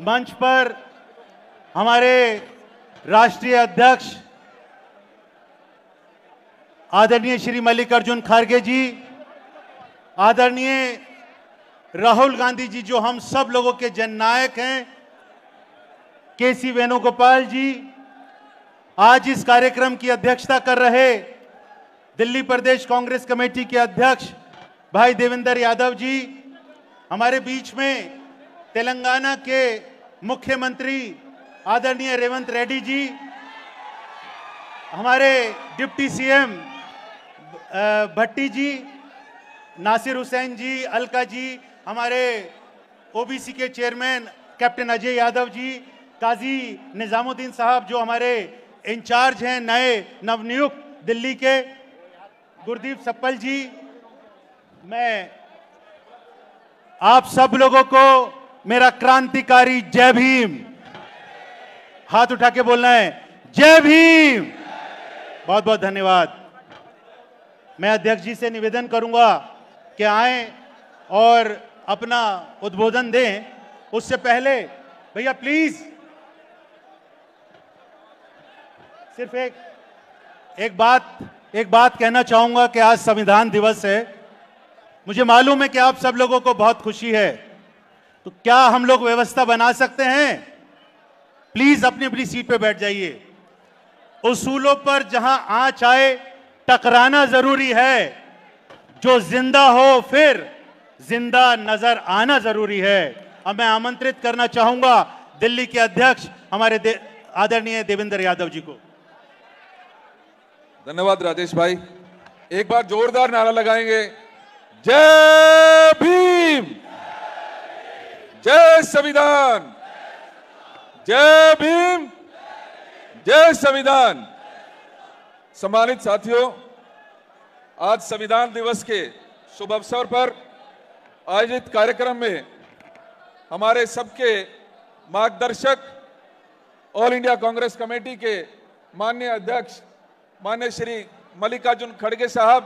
मंच पर हमारे राष्ट्रीय अध्यक्ष आदरणीय श्री मल्लिकार्जुन खड़गे जी, आदरणीय राहुल गांधी जी जो हम सब लोगों के जननायक हैं, केसी वेणुगोपाल जी, आज इस कार्यक्रम की अध्यक्षता कर रहे दिल्ली प्रदेश कांग्रेस कमेटी के अध्यक्ष भाई देवेंद्र यादव जी, हमारे बीच में तेलंगाना के मुख्यमंत्री आदरणीय रेवंत रेड्डी जी, हमारे डिप्टी सीएम भट्टी जी, नासिर हुसैन जी, अलका जी, हमारे ओबीसी के चेयरमैन कैप्टन अजय यादव जी, काजी निजामुद्दीन साहब जो हमारे इंचार्ज हैं नए नवनियुक्त दिल्ली के, गुरदीप सप्पल जी, मैं आप सब लोगों को मेरा क्रांतिकारी जय भीम, हाथ उठा के बोलना है जय भीम। बहुत बहुत धन्यवाद। मैं अध्यक्ष जी से निवेदन करूंगा कि आए और अपना उद्बोधन दें। उससे पहले भैया प्लीज सिर्फ एक बात कहना चाहूंगा कि आज संविधान दिवस है। मुझे मालूम है कि आप सब लोगों को बहुत खुशी है, तो क्या हम लोग व्यवस्था बना सकते हैं? प्लीज अपनी अपनी सीट पे बैठ जाइए। उसूलों पर जहां आंच आए टकराना जरूरी है, जो जिंदा हो फिर जिंदा नजर आना जरूरी है। अब मैं आमंत्रित करना चाहूंगा दिल्ली के अध्यक्ष हमारे आदरणीय देवेंद्र यादव जी को। धन्यवाद राजेश भाई। एक बार जोरदार नारा लगाएंगे, जय भीम, जय संविधान, जय भीम, जय संविधान। सम्मानित साथियों, आज संविधान दिवस के शुभ अवसर पर आयोजित कार्यक्रम में हमारे सबके मार्गदर्शक ऑल इंडिया कांग्रेस कमेटी के माननीय अध्यक्ष माननीय श्री मल्लिकार्जुन खड़गे साहब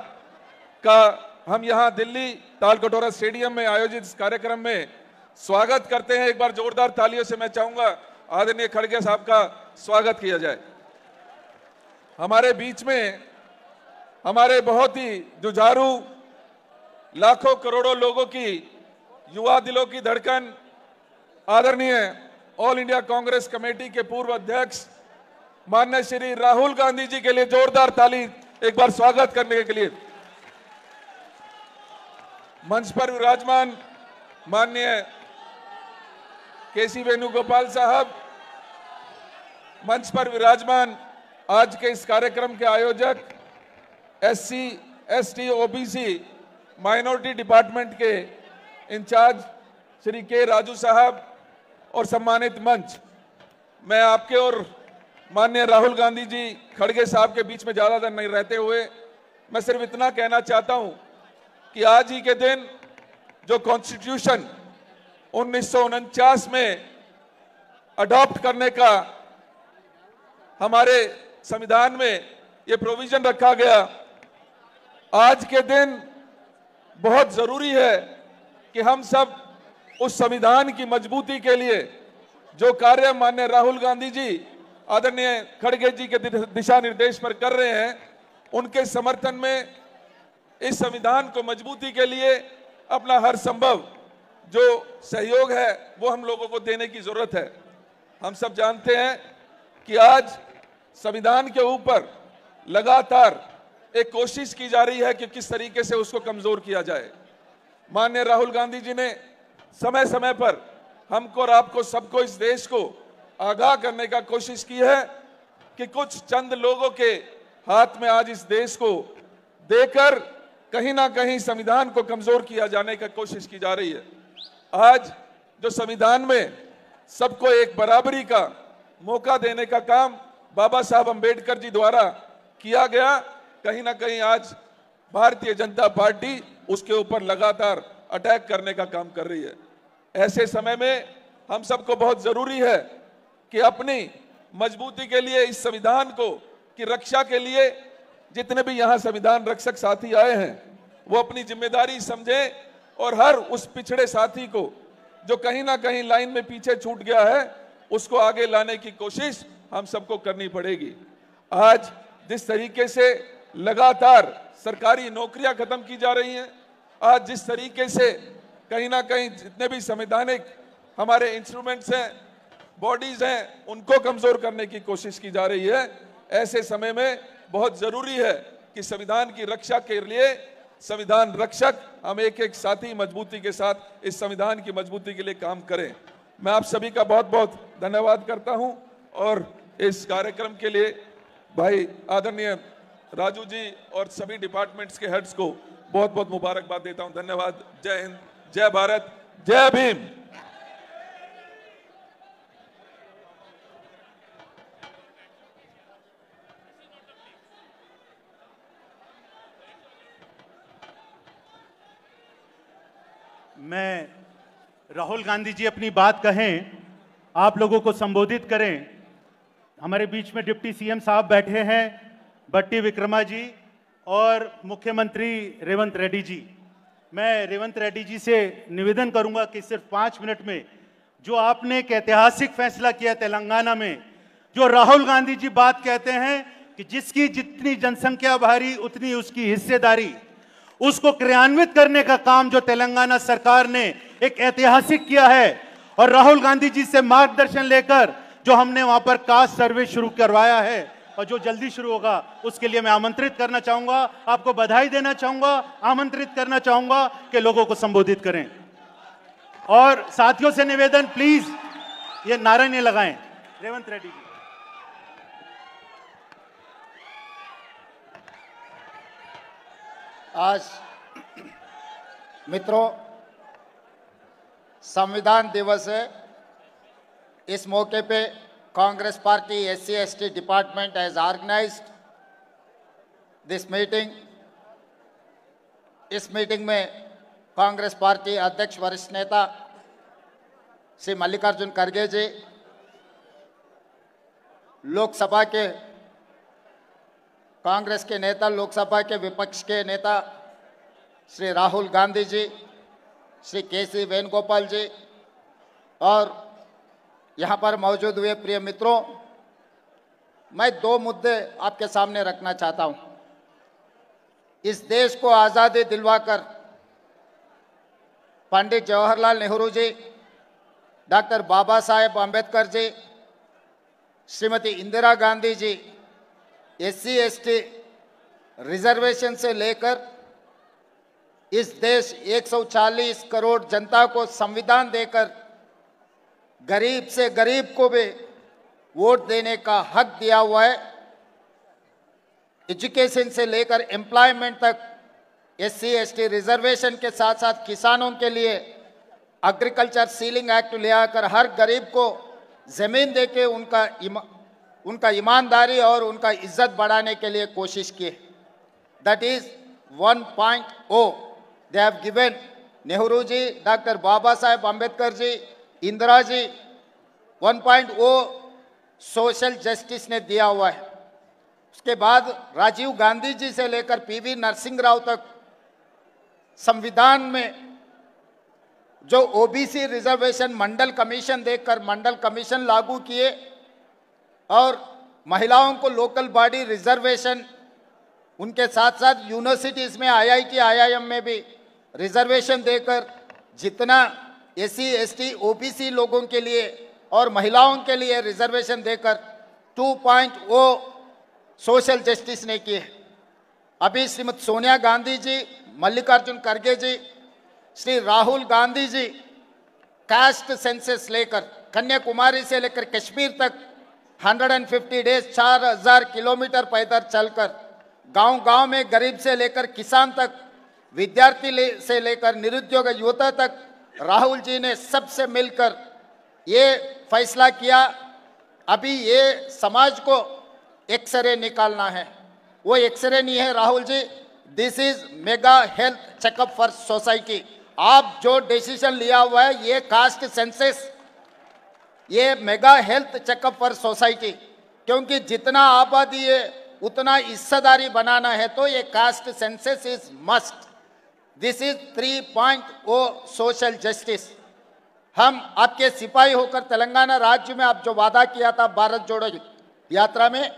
का हम यहां दिल्ली तालकटोरा स्टेडियम में आयोजित इस कार्यक्रम में स्वागत करते हैं। एक बार जोरदार तालियों से मैं चाहूंगा आदरणीय खड़गे साहब का स्वागत किया जाए। हमारे बीच में हमारे बहुत ही जुझारू लाखों करोड़ों लोगों की युवा दिलों की धड़कन आदरणीय ऑल इंडिया कांग्रेस कमेटी के पूर्व अध्यक्ष माननीय श्री राहुल गांधी जी के लिए जोरदार ताली एक बार स्वागत करने के लिए। मंच पर विराजमान माननीय केसी वेणुगोपाल साहब, मंच पर विराजमान आज के इस कार्यक्रम के आयोजक SC, ST, OBC, minority department के इंचार्ज श्री के राजू साहब और सम्मानित मंच, मैं आपके और माननीय राहुल गांधी जी खड़गे साहब के बीच में ज्यादा देर नहीं रहते हुए मैं सिर्फ इतना कहना चाहता हूं कि आज ही के दिन जो कॉन्स्टिट्यूशन 1949 में अडॉप्ट करने का हमारे संविधान में ये प्रोविजन रखा गया, आज के दिन बहुत जरूरी है कि हम सब उस संविधान की मजबूती के लिए जो कार्य माननीय राहुल गांधी जी आदरणीय खड़गे जी के दिशा निर्देश पर कर रहे हैं, उनके समर्थन में इस संविधान को मजबूती के लिए अपना हर संभव जो सहयोग है वो हम लोगों को देने की जरूरत है। हम सब जानते हैं कि आज संविधान के ऊपर लगातार एक कोशिश की जा रही है कि किस तरीके से उसको कमजोर किया जाए। माननीय राहुल गांधी जी ने समय समय पर हमको और आपको सबको इस देश को आगाह करने का कोशिश की है कि कुछ चंद लोगों के हाथ में आज इस देश को देकर कहीं ना कहीं संविधान को कमजोर किया जाने का कोशिश की जा रही है। आज जो संविधान में सबको एक बराबरी का मौका देने का काम बाबा साहब अंबेडकर जी द्वारा किया गया, कहीं ना कहीं आज भारतीय जनता पार्टी उसके ऊपर लगातार अटैक करने का काम कर रही है। ऐसे समय में हम सबको बहुत जरूरी है कि अपनी मजबूती के लिए इस संविधान को की रक्षा के लिए जितने भी यहाँ संविधान रक्षक साथी आए हैं वो अपनी जिम्मेदारी समझें और हर उस पिछड़े साथी को जो कहीं ना कहीं लाइन में पीछे छूट गया है उसको आगे लाने की कोशिश हम सबको करनी पड़ेगी। आज जिस तरीके से लगातार सरकारी नौकरियां खत्म की जा रही हैं, आज जिस तरीके से कहीं ना कहीं जितने भी संवैधानिक हमारे इंस्ट्रूमेंट्स हैं, बॉडीज हैं, उनको कमजोर करने की कोशिश की जा रही है, ऐसे समय में बहुत जरूरी है कि संविधान की रक्षा के लिए संविधान रक्षक हम एक एक साथी मजबूती के साथ इस संविधान की मजबूती के लिए काम करें। मैं आप सभी का बहुत बहुत धन्यवाद करता हूं और इस कार्यक्रम के लिए भाई आदरणीय राजू जी और सभी डिपार्टमेंट्स के हेड्स को बहुत बहुत मुबारकबाद देता हूं। धन्यवाद। जय हिंद, जय भारत, जय भीम। मैं राहुल गांधी जी अपनी बात कहें, आप लोगों को संबोधित करें। हमारे बीच में डिप्टी सीएम साहब बैठे हैं, भट्टी विक्रमा जी और मुख्यमंत्री रेवंत रेड्डी जी। मैं रेवंत रेड्डी जी से निवेदन करूंगा कि सिर्फ 5 मिनट में जो आपने एक ऐतिहासिक फैसला किया तेलंगाना में, जो राहुल गांधी जी बात कहते हैं कि जिसकी जितनी जनसंख्या भारी उतनी उसकी हिस्सेदारी, उसको क्रियान्वित करने का काम जो तेलंगाना सरकार ने एक ऐतिहासिक किया है और राहुल गांधी जी से मार्गदर्शन लेकर जो हमने वहां पर कास्ट सर्वे शुरू करवाया है और जो जल्दी शुरू होगा, उसके लिए मैं आमंत्रित करना चाहूंगा, आपको बधाई देना चाहूंगा, आमंत्रित करना चाहूंगा कि लोगों को संबोधित करें। और साथियों से निवेदन, प्लीज ये नारा नहीं लगाएं। रेवंत रेड्डी जी। आज मित्रों, संविधान दिवस है। इस मौके पे Congress party SC/ST department has organized this meeting. इस मीटिंग में कांग्रेस पार्टी अध्यक्ष वरिष्ठ नेता श्री मल्लिकार्जुन खड़गे जी, लोकसभा के कांग्रेस के नेता, लोकसभा के विपक्ष के नेता श्री राहुल गांधी जी, श्री KC वेणुगोपाल जी और यहाँ पर मौजूद हुए प्रिय मित्रों, मैं 2 मुद्दे आपके सामने रखना चाहता हूँ। इस देश को आज़ादी दिलवाकर पंडित जवाहरलाल नेहरू जी, डॉक्टर बाबा साहेब अम्बेडकर जी, श्रीमती इंदिरा गांधी जी SC/ST रिजर्वेशन से लेकर इस देश 140 करोड़ जनता को संविधान देकर गरीब से गरीब को भी वोट देने का हक दिया हुआ है। एजुकेशन से लेकर एम्प्लॉयमेंट तक SC/ST रिजर्वेशन के साथ साथ किसानों के लिए एग्रीकल्चर सीलिंग एक्ट ले आकर हर गरीब को जमीन देके उनका ईमानदारी और उनका इज्जत बढ़ाने के लिए कोशिश की। That is 1.0 they have given. Nehru ji, doctor Baba Saheb Ambedkar ji, Indira ji, 1.0 social justice ने दिया हुआ है। उसके बाद राजीव गांधी जी से लेकर PV नरसिंह राव तक संविधान में जो OBC रिजर्वेशन मंडल कमीशन देखकर मंडल कमीशन लागू किए और महिलाओं को लोकल बॉडी रिजर्वेशन, उनके साथ साथ यूनिवर्सिटीज़ में IIT IIM में भी रिजर्वेशन देकर जितना SC/ST OBC लोगों के लिए और महिलाओं के लिए रिजर्वेशन देकर 2.0 सोशल जस्टिस ने किए। अभी श्रीमती सोनिया गांधी जी, मल्लिकार्जुन खड़गे जी, श्री राहुल गांधी जी कास्ट सेंसस लेकर कन्याकुमारी से लेकर कश्मीर तक 150 डेज 4000 किलोमीटर पैदल चलकर गांव-गांव में गरीब से लेकर किसान तक, विद्यार्थी से लेकर निरुद्योग युवता तक राहुल जी ने सबसे मिलकर ये फैसला किया। अभी ये समाज को एक्सरे निकालना है, वो एक्सरे नहीं है Rahul ji, this is mega health checkup for society. आप जो डिसीजन लिया हुआ है ये कास्ट सेंसस, ये mega health checkup for society, क्योंकि जितना आबादी है उतना हिस्सेदारी बनाना है तो ये caste census is must. This is 3.0 social justice. हम आपके सिपाही होकर तेलंगाना राज्य में आप जो वादा किया था भारत जोड़ो यात्रा में,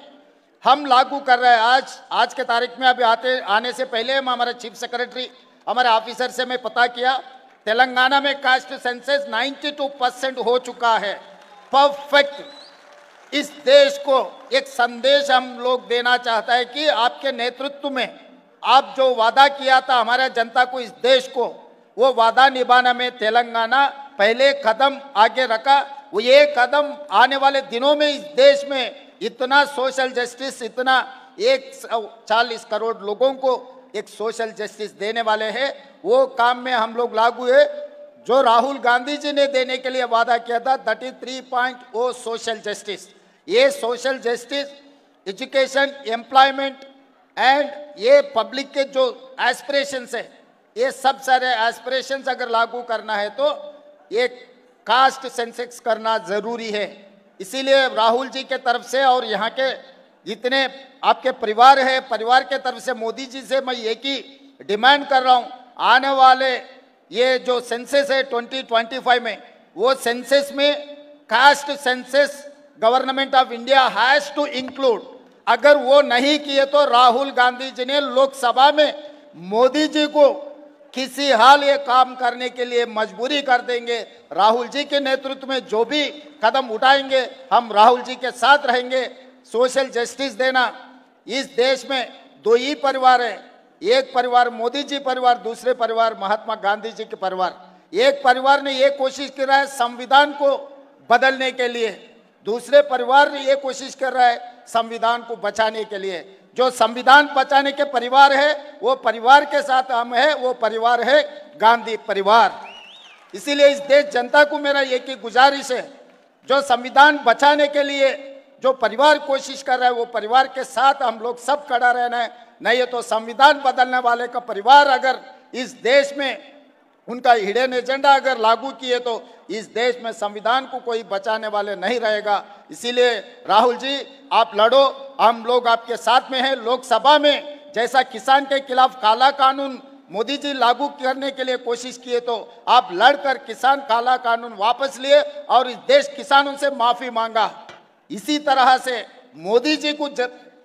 हम लागू कर रहे हैं। आज के तारीख में अभी आने से पहले हम हमारे चीफ सेक्रेटरी हमारे ऑफिसर से मैं पता किया, तेलंगाना में कास्ट सेंसस 92% हो चुका है, परफेक्ट। इस देश को एक संदेश हम लोग देना चाहता है कि आपके नेतृत्व में आप जो वादा किया था हमारे जनता को, इस देश को, वो वादा निभाने में तेलंगाना पहले कदम आगे रखा। वो ये कदम आने वाले दिनों में इस देश में इतना सोशल जस्टिस, इतना 140 करोड़ लोगों को एक सोशल जस्टिस देने वाले हैं, वो काम में हम लोग लागू है। जो राहुल गांधी जी ने देने के लिए वादा किया था 33.0 सोशल जस्टिस, ये social justice education, employment and ये पब्लिक के जो एस्पिरेशंस है, ये सब सारे एस्पिरेशंस अगर लागू करना है तो ये कास्ट सेंसस करना जरूरी है। इसीलिए राहुल जी के तरफ से और यहाँ के जितने आपके परिवार है, परिवार के तरफ से मोदी जी से मैं एक ही डिमांड कर रहा हूँ, आने वाले ये जो सेंसस है 2025 में, वो सेंसस में caste census government of India has to include. अगर वो नहीं किए तो राहुल गांधी जी ने लोकसभा में मोदी जी को किसी हाल ये काम करने के लिए मजबूरी कर देंगे। राहुल जी के नेतृत्व में जो भी कदम उठाएंगे हम राहुल जी के साथ रहेंगे। सोशल जस्टिस देना, इस देश में दो ही परिवार है, एक परिवार मोदी जी परिवार, दूसरे परिवार महात्मा गांधी जी के परिवार। एक परिवार ने ये कोशिश कर रहा है संविधान को बदलने के लिए, दूसरे परिवार ने ये कोशिश कर रहा है संविधान को बचाने के लिए। जो संविधान बचाने के परिवार है वो परिवार के साथ हम है, वो परिवार है गांधी परिवार। इसीलिए इस देश जनता को मेरा एक ही गुजारिश है, जो संविधान बचाने के लिए जो परिवार कोशिश कर रहा है वो परिवार के साथ हम लोग सब खड़ा रहना है। नहीं तो संविधान बदलने वाले का परिवार अगर इस देश में उनका हिडन एजेंडा अगर लागू किए तो इस देश में संविधान को कोई बचाने वाले नहीं रहेगा। इसीलिए राहुल जी आप लड़ो, हम लोग आपके साथ में हैं। लोकसभा में जैसा किसान के खिलाफ काला कानून मोदी जी लागू करने के लिए कोशिश किए तो आप लड़कर किसान काला कानून वापस लिए और इस देश किसानों से माफी मांगा। इसी तरह से मोदी जी को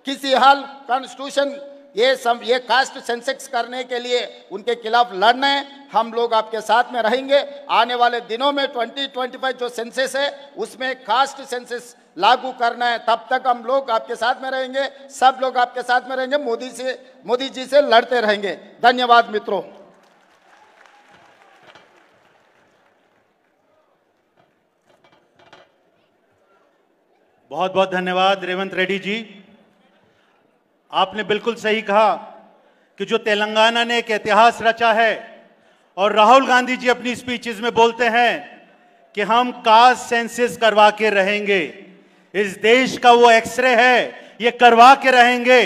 किसी हाल कॉन्स्टिट्यूशन ये कास्ट सेंसस करने के लिए उनके खिलाफ लड़ना है। हम लोग आपके साथ में रहेंगे। आने वाले दिनों में 2025 जो सेंसस है उसमें कास्ट सेंसस लागू करना है, तब तक हम लोग आपके साथ में रहेंगे, सब लोग आपके साथ में रहेंगे, मोदी जी से लड़ते रहेंगे। धन्यवाद मित्रों। बहुत बहुत धन्यवाद रेवंत रेड्डी जी। आपने बिल्कुल सही कहा कि जो तेलंगाना ने एक इतिहास रचा है और राहुल गांधी जी अपनी स्पीचेस में बोलते हैं कि हम कास्ट सेंसस करवा के रहेंगे, इस देश का वो एक्सरे है, ये करवा के रहेंगे।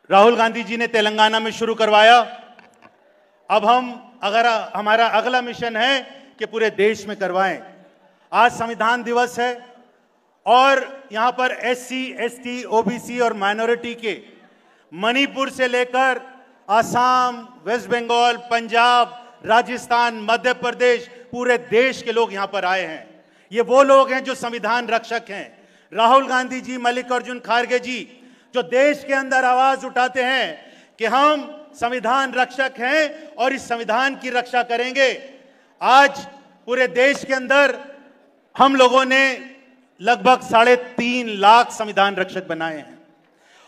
राहुल गांधी जी ने तेलंगाना में शुरू करवाया। अब हमारा अगला मिशन है कि पूरे देश में करवाएं। आज संविधान दिवस है और यहां पर SC, ST, OBC और माइनॉरिटी के मणिपुर से लेकर असम, वेस्ट बंगाल, पंजाब, राजस्थान, मध्य प्रदेश, पूरे देश के लोग यहां पर आए हैं। ये वो लोग हैं जो संविधान रक्षक हैं। राहुल गांधी जी, मल्लिकार्जुन खड़गे जी जो देश के अंदर आवाज उठाते हैं कि हम संविधान रक्षक हैं और इस संविधान की रक्षा करेंगे। आज पूरे देश के अंदर हम लोगों ने लगभग 3.5 लाख संविधान रक्षक बनाए हैं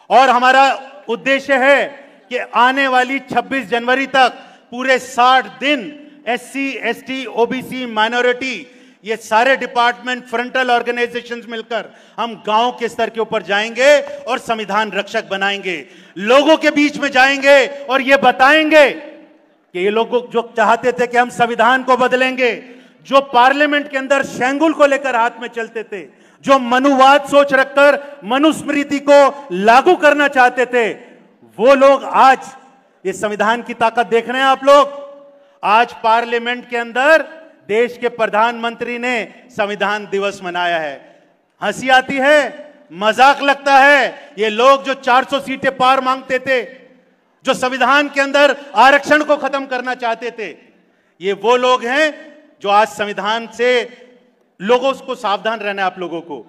और हमारा उद्देश्य है कि आने वाली 26 जनवरी तक पूरे 60 दिन SC, ST, OBC, माइनॉरिटी, ये सारे डिपार्टमेंट, फ्रंटल ऑर्गेनाइजेशंस मिलकर हम गांव के स्तर के ऊपर जाएंगे और संविधान रक्षक बनाएंगे। लोगों के बीच में जाएंगे और ये बताएंगे कि ये लोग जो चाहते थे कि हम संविधान को बदलेंगे, जो पार्लियामेंट के अंदर शेंगुल को लेकर हाथ में चलते थे, जो मनुवाद सोच रखकर मनुस्मृति को लागू करना चाहते थे, वो लोग आज ये संविधान की ताकत देख रहे हैं। आप लोग आज पार्लियामेंट के अंदर देश के प्रधानमंत्री ने संविधान दिवस मनाया है। हंसी आती है, मजाक लगता है। ये लोग जो 400 सीटें पार मांगते थे, जो संविधान के अंदर आरक्षण को खत्म करना चाहते थे, ये वो लोग हैं जो आज संविधान से लोगों को सावधान रहना है आप लोगों को,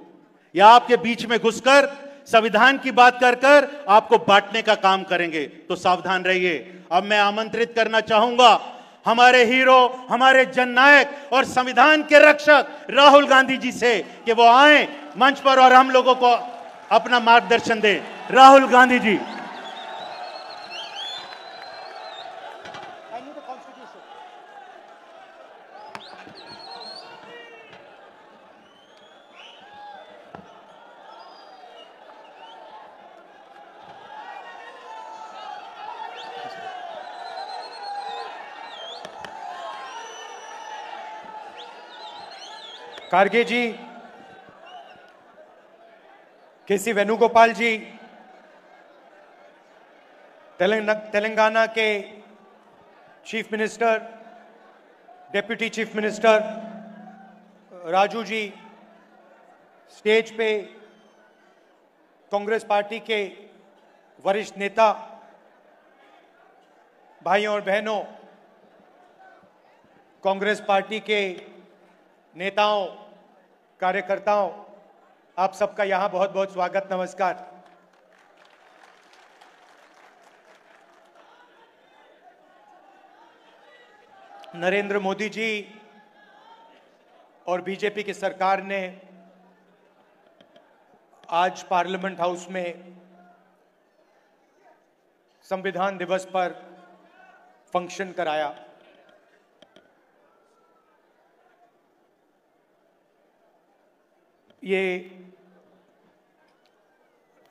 या आपके बीच में घुसकर संविधान की बात कर कर आपको बांटने का काम करेंगे, तो सावधान रहिए। अब मैं आमंत्रित करना चाहूंगा हमारे हीरो, हमारे जननायक और संविधान के रक्षक राहुल गांधी जी से कि वो आए मंच पर और हम लोगों को अपना मार्गदर्शन दें। राहुल गांधी जी। खारगे जी, केसी वेणुगोपाल जी, तेलंगाना के chief minister, deputy chief minister Raju ji, stage पे कांग्रेस पार्टी के वरिष्ठ नेता, भाइयों और बहनों, कांग्रेस पार्टी के नेताओं, कार्यकर्ताओं, आप सबका यहां बहुत बहुत स्वागत, नमस्कार। नरेंद्र मोदी जी और बीजेपी की सरकार ने आज पार्लियामेंट हाउस में संविधान दिवस पर फंक्शन कराया। ये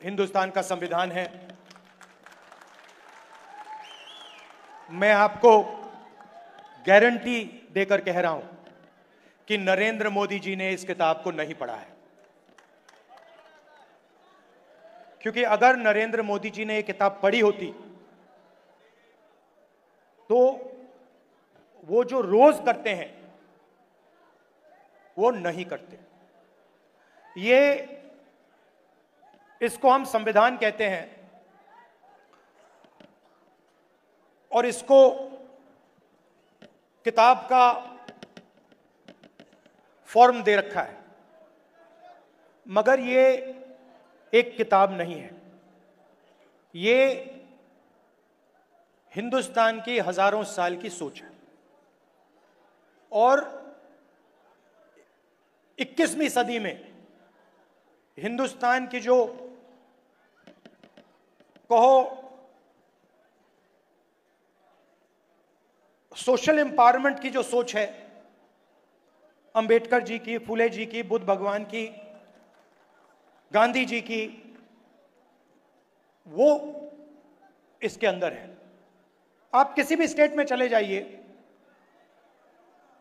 हिंदुस्तान का संविधान है। मैं आपको गारंटी देकर कह रहा हूं कि नरेंद्र मोदी जी ने इस किताब को नहीं पढ़ा है, क्योंकि अगर नरेंद्र मोदी जी ने ये किताब पढ़ी होती तो वो जो रोज करते हैं वो नहीं करते। ये इसको हम संविधान कहते हैं और इसको किताब का फॉर्म दे रखा है, मगर ये एक किताब नहीं है। ये हिंदुस्तान की हजारों साल की सोच है और 21वीं सदी में हिंदुस्तान की जो कहो सोशल एम्पावरमेंट की जो सोच है, अंबेडकर जी की, फुले जी की, बुद्ध भगवान की, गांधी जी की, वो इसके अंदर है। आप किसी भी स्टेट में चले जाइए,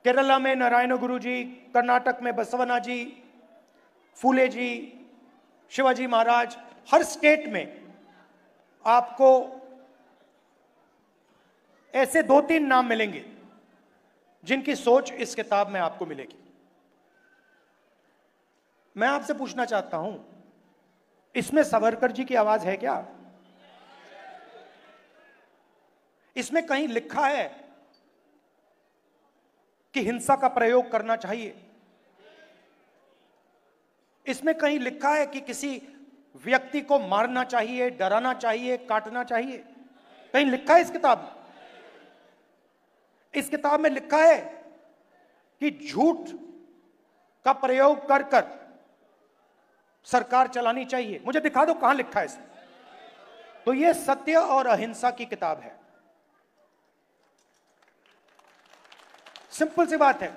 केरला में नारायण गुरु जी, कर्नाटक में बसवना जी, फुले जी, शिवाजी महाराज, हर स्टेट में आपको ऐसे 2-3 नाम मिलेंगे जिनकी सोच इस किताब में आपको मिलेगी। मैं आपसे पूछना चाहता हूं, इसमें सावरकर जी की आवाज है क्या? इसमें कहीं लिखा है कि हिंसा का प्रयोग करना चाहिए? इसमें कहीं लिखा है कि किसी व्यक्ति को मारना चाहिए, डराना चाहिए, काटना चाहिए? कहीं लिखा है इस किताब में? इस किताब में लिखा है कि झूठ का प्रयोग कर कर सरकार चलानी चाहिए? मुझे दिखा दो कहां लिखा है इसमें। तो यह सत्य और अहिंसा की किताब है। सिंपल सी बात है,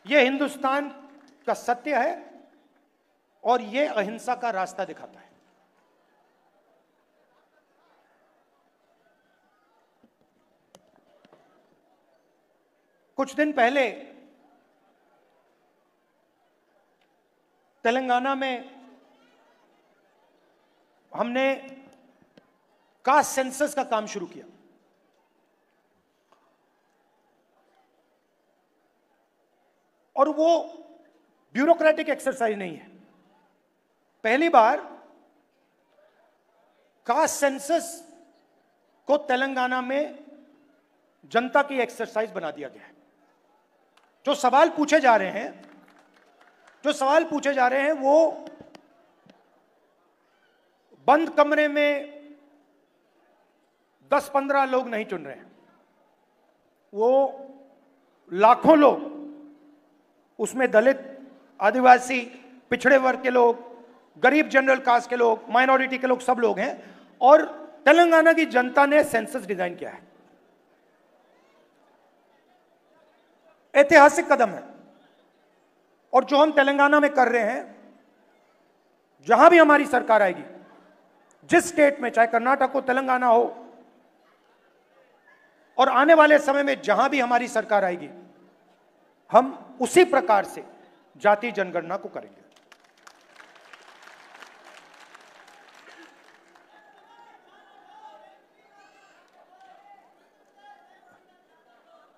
यह हिंदुस्तान का सत्य है और यह अहिंसा का रास्ता दिखाता है। कुछ दिन पहले तेलंगाना में हमने कास्ट सेंसस का काम शुरू किया। और वो ब्यूरोक्रेटिक एक्सरसाइज नहीं है। पहली बार कास्ट सेंसस को तेलंगाना में जनता की एक्सरसाइज बना दिया गया है। जो सवाल पूछे जा रहे हैं वो बंद कमरे में 10-15 लोग नहीं चुन रहे हैं, वो लाखों लोग, उसमें दलित, आदिवासी, पिछड़े वर्ग के लोग, गरीब जनरल कास्ट के लोग, माइनॉरिटी के लोग, सब लोग हैं। और तेलंगाना की जनता ने सेंसस डिजाइन किया है। ऐतिहासिक कदम है। और जो हम तेलंगाना में कर रहे हैं, जहां भी हमारी सरकार आएगी, जिस स्टेट में, चाहे कर्नाटक हो, तेलंगाना हो, और आने वाले समय में जहां भी हमारी सरकार आएगी, हम उसी प्रकार से जाति जनगणना को करेंगे।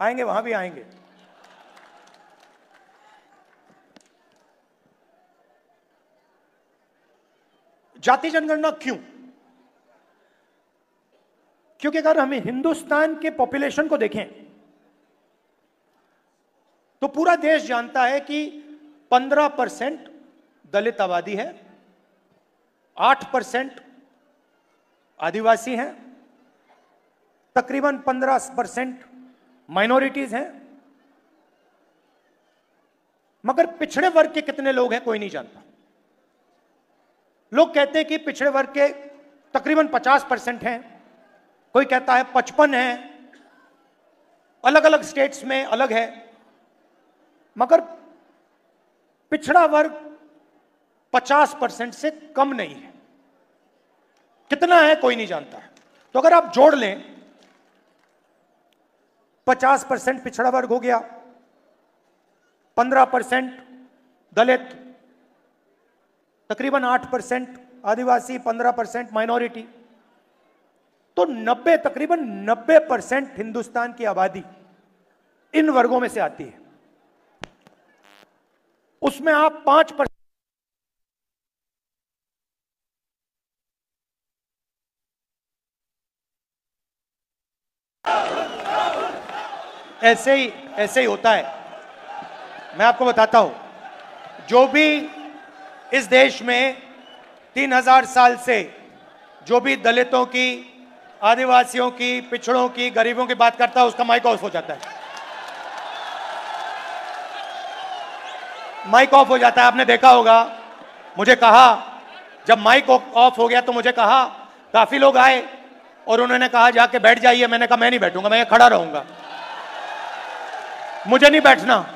आएंगे, वहां भी आएंगे। जाति जनगणना क्यों? क्योंकि अगर हमें हिंदुस्तान के पॉपुलेशन को देखें तो पूरा देश जानता है कि 15% दलित आबादी है, 8% आदिवासी हैं, तकरीबन 15% माइनॉरिटीज हैं, मगर पिछड़े वर्ग के कितने लोग हैं कोई नहीं जानता। लोग कहते हैं कि पिछड़े वर्ग के तकरीबन 50% हैं, कोई कहता है 55 हैं, अलग अलग स्टेट्स में अलग है, मगर पिछड़ा वर्ग 50% से कम नहीं है। कितना है कोई नहीं जानता है। तो अगर आप जोड़ लें, 50% पिछड़ा वर्ग हो गया, 15% दलित, तकरीबन 8% आदिवासी, 15% माइनॉरिटी, तो तकरीबन 90% हिंदुस्तान की आबादी इन वर्गों में से आती है। उसमें आप 5% ऐसे ही होता है। मैं आपको बताता हूं, जो भी इस देश में 3000 साल से जो भी दलितों की, आदिवासियों की, पिछड़ों की, गरीबों की बात करता है, उसका माइक ऑफ हो जाता है। माइक ऑफ हो जाता है। आपने देखा होगा, मुझे कहा, जब माइक ऑफ हो गया तो मुझे कहा, काफी लोग आए और उन्होंने कहा जाके बैठ जाइए। मैंने कहा मैं नहीं बैठूंगा, मैं खड़ा रहूंगा, मुझे नहीं बैठना।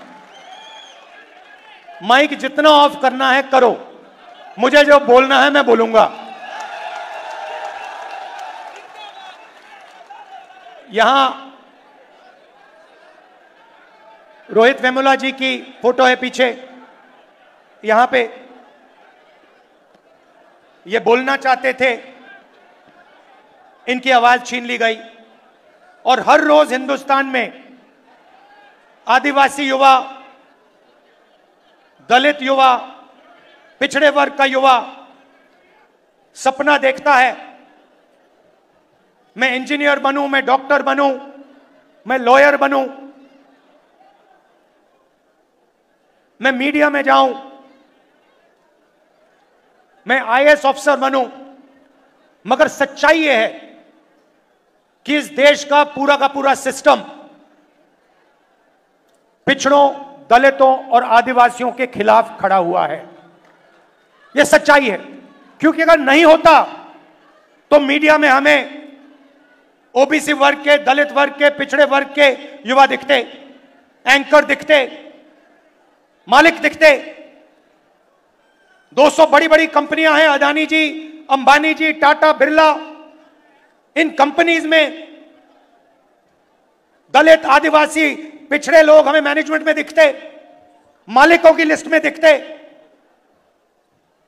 माइक जितना ऑफ करना है करो, मुझे जो बोलना है मैं बोलूंगा। यहां रोहित वेमुला जी की फोटो है पीछे, यहां पे ये बोलना चाहते थे, इनकी आवाज छीन ली गई। और हर रोज हिंदुस्तान में आदिवासी युवा, दलित युवा, पिछड़े वर्ग का युवा सपना देखता है, मैं इंजीनियर बनूं, मैं डॉक्टर बनूं, मैं लॉयर बनूं, मैं मीडिया में जाऊं, मैं आईएएस ऑफिसर बनूं। मगर सच्चाई यह है कि इस देश का पूरा सिस्टम पिछड़ों, दलितों और आदिवासियों के खिलाफ खड़ा हुआ है। यह सच्चाई है। क्योंकि अगर नहीं होता तो मीडिया में हमें ओबीसी वर्ग के, दलित वर्ग के, पिछड़े वर्ग के युवा दिखते, एंकर दिखते, मालिक दिखते। 200 बड़ी कंपनियां हैं, अदानी जी, अंबानी जी, टाटा, बिरला। इन कंपनीज में दलित, आदिवासी, पिछड़े लोग हमें मैनेजमेंट में दिखते, मालिकों की लिस्ट में दिखते।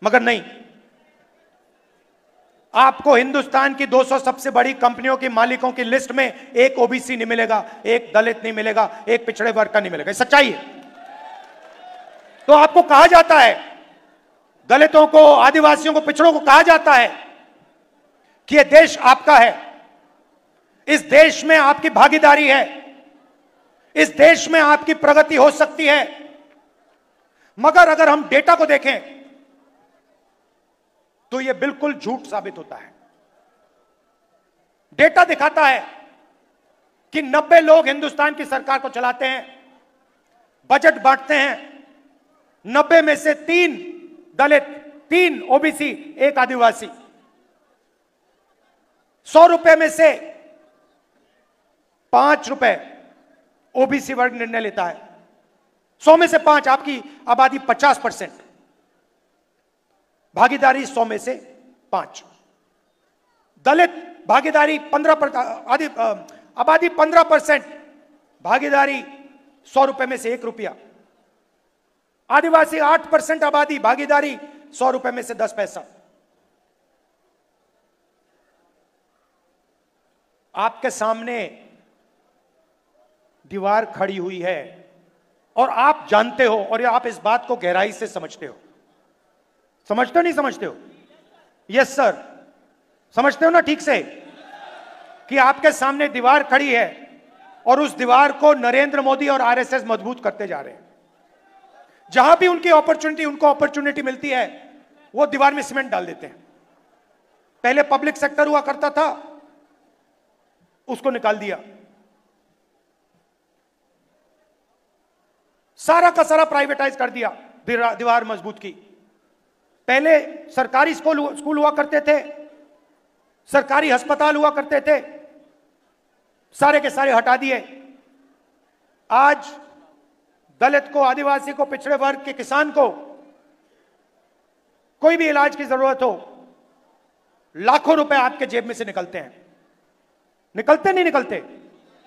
मगर नहीं, आपको हिंदुस्तान की 200 सबसे बड़ी कंपनियों की मालिकों की लिस्ट में एक ओबीसी नहीं मिलेगा, एक दलित नहीं मिलेगा, एक पिछड़े वर्ग का नहीं मिलेगा। सच्चाई है। तो आपको कहा जाता है, दलितों को, आदिवासियों को, पिछड़ों को कहा जाता है कि यह देश आपका है, इस देश में आपकी भागीदारी है, इस देश में आपकी प्रगति हो सकती है। मगर अगर हम डेटा को देखें तो यह बिल्कुल झूठ साबित होता है। डेटा दिखाता है कि 90 लोग हिंदुस्तान की सरकार को चलाते हैं, बजट बांटते हैं, 90 में से 3 दलित, 3 ओबीसी, 1 आदिवासी। 100 रुपए में से 5 रुपए ओबीसी वर्ग निर्णय लेता है। 100 में से 5, आपकी आबादी 50%, भागीदारी 100 में से 5। दलित भागीदारी 15%, आबादी 15%, भागीदारी 100 रुपए में से 1 रुपया। आदिवासी 8% आबादी, भागीदारी 100 रुपए में से 10 पैसा। आपके सामने दीवार खड़ी हुई है और आप जानते हो, और आप इस बात को गहराई से समझते हो। समझते हो नहीं समझते हो? यस सर, समझते हो ना ठीक से कि आपके सामने दीवार खड़ी है और उस दीवार को नरेंद्र मोदी और आरएसएस मजबूत करते जा रहे हैं। जहां भी उनको अपॉर्चुनिटी मिलती है वो दीवार में सीमेंट डाल देते हैं। पहले पब्लिक सेक्टर हुआ करता था, उसको निकाल दिया, सारा का सारा प्राइवेटाइज कर दिया, दीवार मजबूत की। पहले सरकारी स्कूल हुआ करते थे, सरकारी अस्पताल हुआ करते थे, सारे के सारे हटा दिए। आज दलित को, आदिवासी को, पिछड़े वर्ग के किसान को कोई भी इलाज की जरूरत हो, लाखों रुपए आपके जेब में से निकलते हैं। निकलते नहीं निकलते?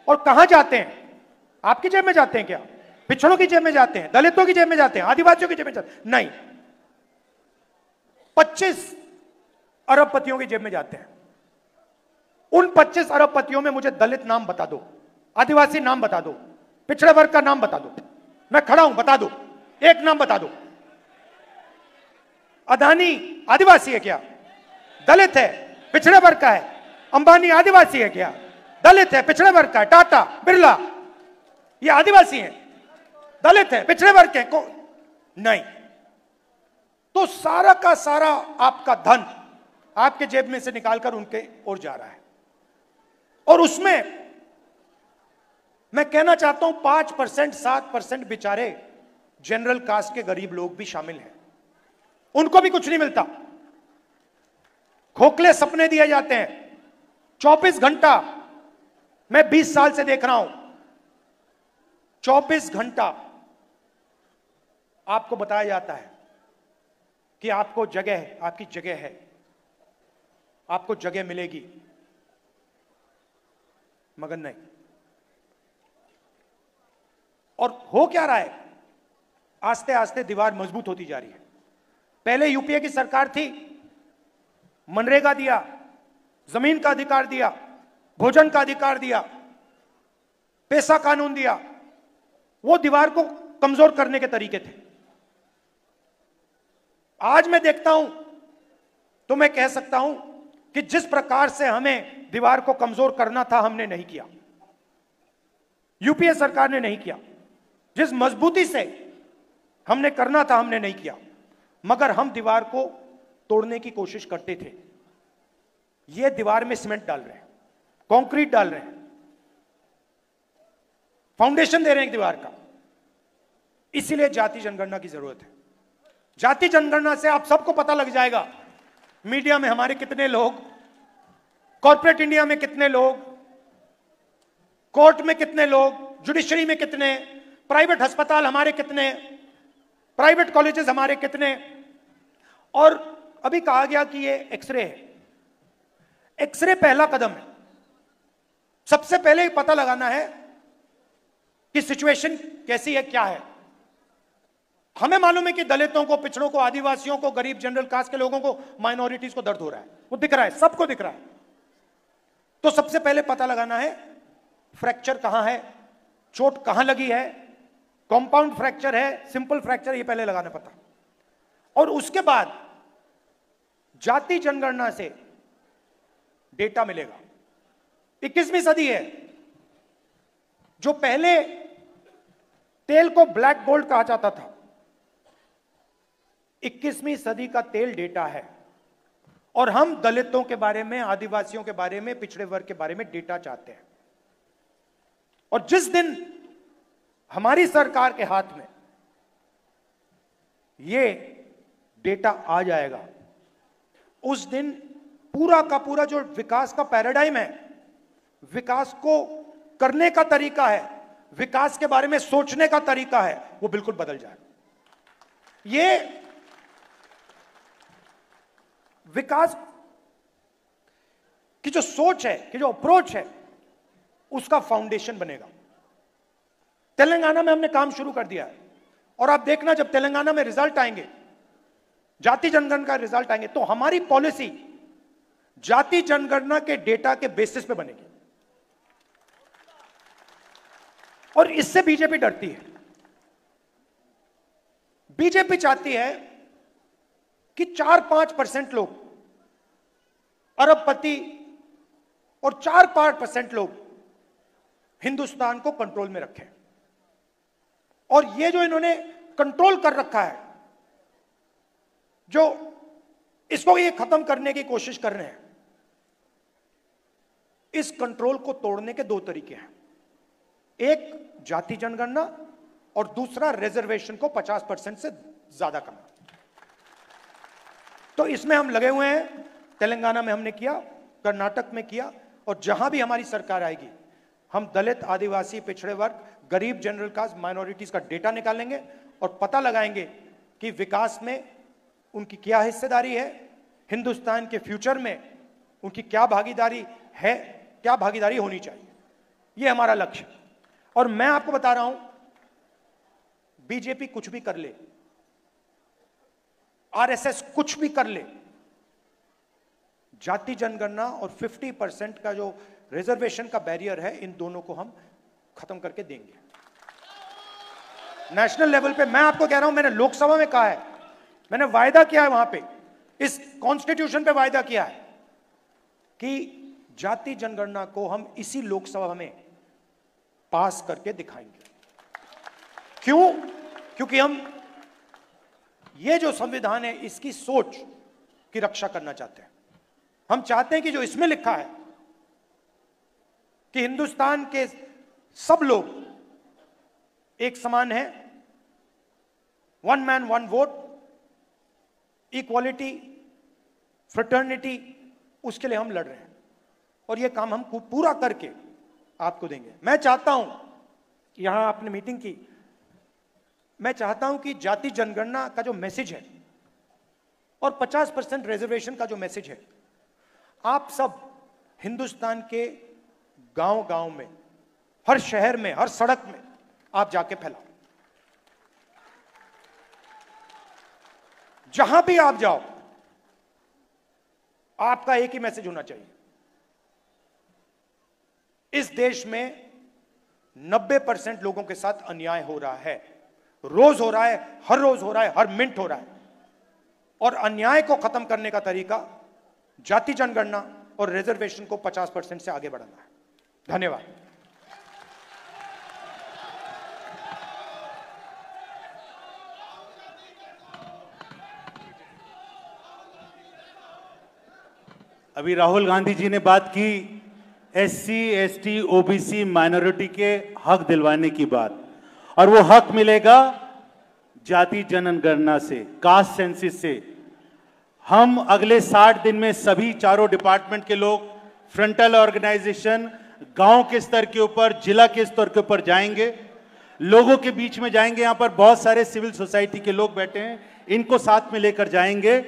और कहां जाते हैं? आपकी जेब में जाते हैं क्या? पिछड़ों की जेब में जाते हैं? दलितों की जेब में जाते हैं? आदिवासियों की जेब में जाते हैं? नहीं, 25 अरबपतियों की जेब में जाते हैं। उन 25 अरबपतियों में मुझे दलित नाम बता दो, आदिवासी नाम बता दो, पिछड़े वर्ग का नाम बता दो। मैं खड़ा हूं, बता दो, एक नाम बता दो। अदानी आदिवासी है क्या? दलित है, पिछड़े वर्ग का है। अंबानी आदिवासी है क्या? दलित है, पिछड़े वर्ग का है। टाटा, बिरला, ये आदिवासी हैं, दलित है, पिछड़े वर्ग के को नहीं। तो सारा का सारा आपका धन आपके जेब में से निकालकर उनके ओर जा रहा है। और उसमें मैं कहना चाहता हूं 5%, 7% बेचारे जनरल कास्ट के गरीब लोग भी शामिल हैं। उनको भी कुछ नहीं मिलता, खोखले सपने दिए जाते हैं। 24 घंटा मैं 20 साल से देख रहा हूं, 24 घंटा आपको बताया जाता है कि आपको जगह है, आपकी जगह है, आपको जगह मिलेगी, मगर नहीं। और हो क्या रहा है? आस्ते आस्ते दीवार मजबूत होती जा रही है। पहले यूपीए की सरकार थी, मनरेगा दिया, जमीन का अधिकार दिया, भोजन का अधिकार दिया, पैसा कानून दिया। वो दीवार को कमजोर करने के तरीके थे। आज मैं देखता हूं तो मैं कह सकता हूं कि जिस प्रकार से हमें दीवार को कमजोर करना था, हमने नहीं किया, यूपीए सरकार ने नहीं किया। जिस मजबूती से हमने करना था, हमने नहीं किया, मगर हम दीवार को तोड़ने की कोशिश करते थे। ये दीवार में सीमेंट डाल रहे हैं, कंक्रीट डाल रहे हैं, फाउंडेशन दे रहे हैं दीवार का। इसीलिए जाति जनगणना की जरूरत है। जाति जनगणना से आप सबको पता लग जाएगा, मीडिया में हमारे कितने लोग, कॉर्पोरेट इंडिया में कितने लोग, कोर्ट में कितने लोग, जुडिशरी में कितने, प्राइवेट अस्पताल हमारे कितने, प्राइवेट कॉलेजेस हमारे कितने। और अभी कहा गया कि ये एक्सरे है। एक्सरे पहला कदम है। सबसे पहले पता लगाना है कि सिचुएशन कैसी है, क्या है। हमें मालूम है कि दलितों को, पिछड़ों को, आदिवासियों को, गरीब जनरल कास्ट के लोगों को, माइनॉरिटीज को दर्द हो रहा है, वो दिख रहा है, सबको दिख रहा है। तो सबसे पहले पता लगाना है फ्रैक्चर कहां है, चोट कहां लगी है, कंपाउंड फ्रैक्चर है, सिंपल फ्रैक्चर, ये पहले लगाना पता। और उसके बाद जाति जनगणना से डेटा मिलेगा। 21वीं सदी है। जो पहले तेल को ब्लैक गोल्ड कहा जाता था। 21वीं सदी का तेल डेटा है और हम दलितों के बारे में, आदिवासियों के बारे में, पिछड़े वर्ग के बारे में डेटा चाहते हैं। और जिस दिन हमारी सरकार के हाथ में ये डेटा आ जाएगा, उस दिन पूरा का पूरा जो विकास का पैराडाइम है, विकास को करने का तरीका है, विकास के बारे में सोचने का तरीका है, वो बिल्कुल बदल जाएगा। ये विकास की जो सोच है, कि जो अप्रोच है, उसका फाउंडेशन बनेगा। तेलंगाना में हमने काम शुरू कर दिया है और आप देखना जब तेलंगाना में रिजल्ट आएंगे, जाति जनगणना का रिजल्ट आएंगे, तो हमारी पॉलिसी जाति जनगणना के डेटा के बेसिस पे बनेगी। और इससे बीजेपी डरती है। बीजेपी चाहती है कि 4-5% लोग अरबपति और 4-5% लोग हिंदुस्तान को कंट्रोल में रखें। और ये जो इन्होंने कंट्रोल कर रखा है, जो इसको ये खत्म करने की कोशिश कर रहे हैं, इस कंट्रोल को तोड़ने के 2 तरीके हैं। एक जाति जनगणना और दूसरा रिजर्वेशन को 50% से ज्यादा करना। तो इसमें हम लगे हुए हैं। तेलंगाना में हमने किया, कर्नाटक में किया, और जहां भी हमारी सरकार आएगी, हम दलित, आदिवासी, पिछड़े वर्ग, गरीब, जनरल कास्ट, माइनॉरिटीज का डेटा निकालेंगे और पता लगाएंगे कि विकास में उनकी क्या हिस्सेदारी है, हिंदुस्तान के फ्यूचर में उनकी क्या भागीदारी है, क्या भागीदारी होनी चाहिए। यह हमारा लक्ष्य। और मैं आपको बता रहा हूं, बीजेपी कुछ भी कर ले, आरएसएस कुछ भी कर ले, जाति जनगणना और 50% का जो रिजर्वेशन का बैरियर है, इन दोनों को हम खत्म करके देंगे नेशनल लेवल पे। मैं आपको कह रहा हूं, मैंने लोकसभा में कहा है, मैंने वायदा किया है, वहां पे इस कॉन्स्टिट्यूशन पे वायदा किया है कि जाति जनगणना को हम इसी लोकसभा में पास करके दिखाएंगे। क्यों? क्योंकि हम ये जो संविधान है, इसकी सोच की रक्षा करना चाहते हैं। हम चाहते हैं कि जो इसमें लिखा है कि हिंदुस्तान के सब लोग एक समान हैं, 1 मैन 1 वोट, इक्वालिटी, फ्रेटर्निटी, उसके लिए हम लड़ रहे हैं और यह काम हम पूरा करके आपको देंगे। मैं चाहता हूं, यहां आपने मीटिंग की, मैं चाहता हूं कि जाति जनगणना का जो मैसेज है और 50% रिजर्वेशन का जो मैसेज है, आप सब हिंदुस्तान के गांव-गांव में, हर शहर में, हर सड़क में आप जाके फैलाओ। जहां भी आप जाओ, आपका एक ही मैसेज होना चाहिए, इस देश में 90% लोगों के साथ अन्याय हो रहा है, रोज हो रहा है, हर रोज हो रहा है, हर मिनट हो रहा है। और अन्याय को खत्म करने का तरीका जाति जनगणना और रिजर्वेशन को 50% से आगे बढ़ाना है। धन्यवाद। अभी राहुल गांधी जी ने बात की एससी, एसटी, ओबीसी, माइनॉरिटी के हक दिलवाने की बात, और वो हक मिलेगा जाति जनगणना से, कास्ट सेंसिस से। हम अगले 60 दिन में सभी चारों डिपार्टमेंट के लोग, फ्रंटल ऑर्गेनाइजेशन, गांव के स्तर के ऊपर, जिला के स्तर के ऊपर जाएंगे, लोगों के बीच में जाएंगे। यहां पर बहुत सारे सिविल सोसाइटी के लोग बैठे हैं, इनको साथ में लेकर जाएंगे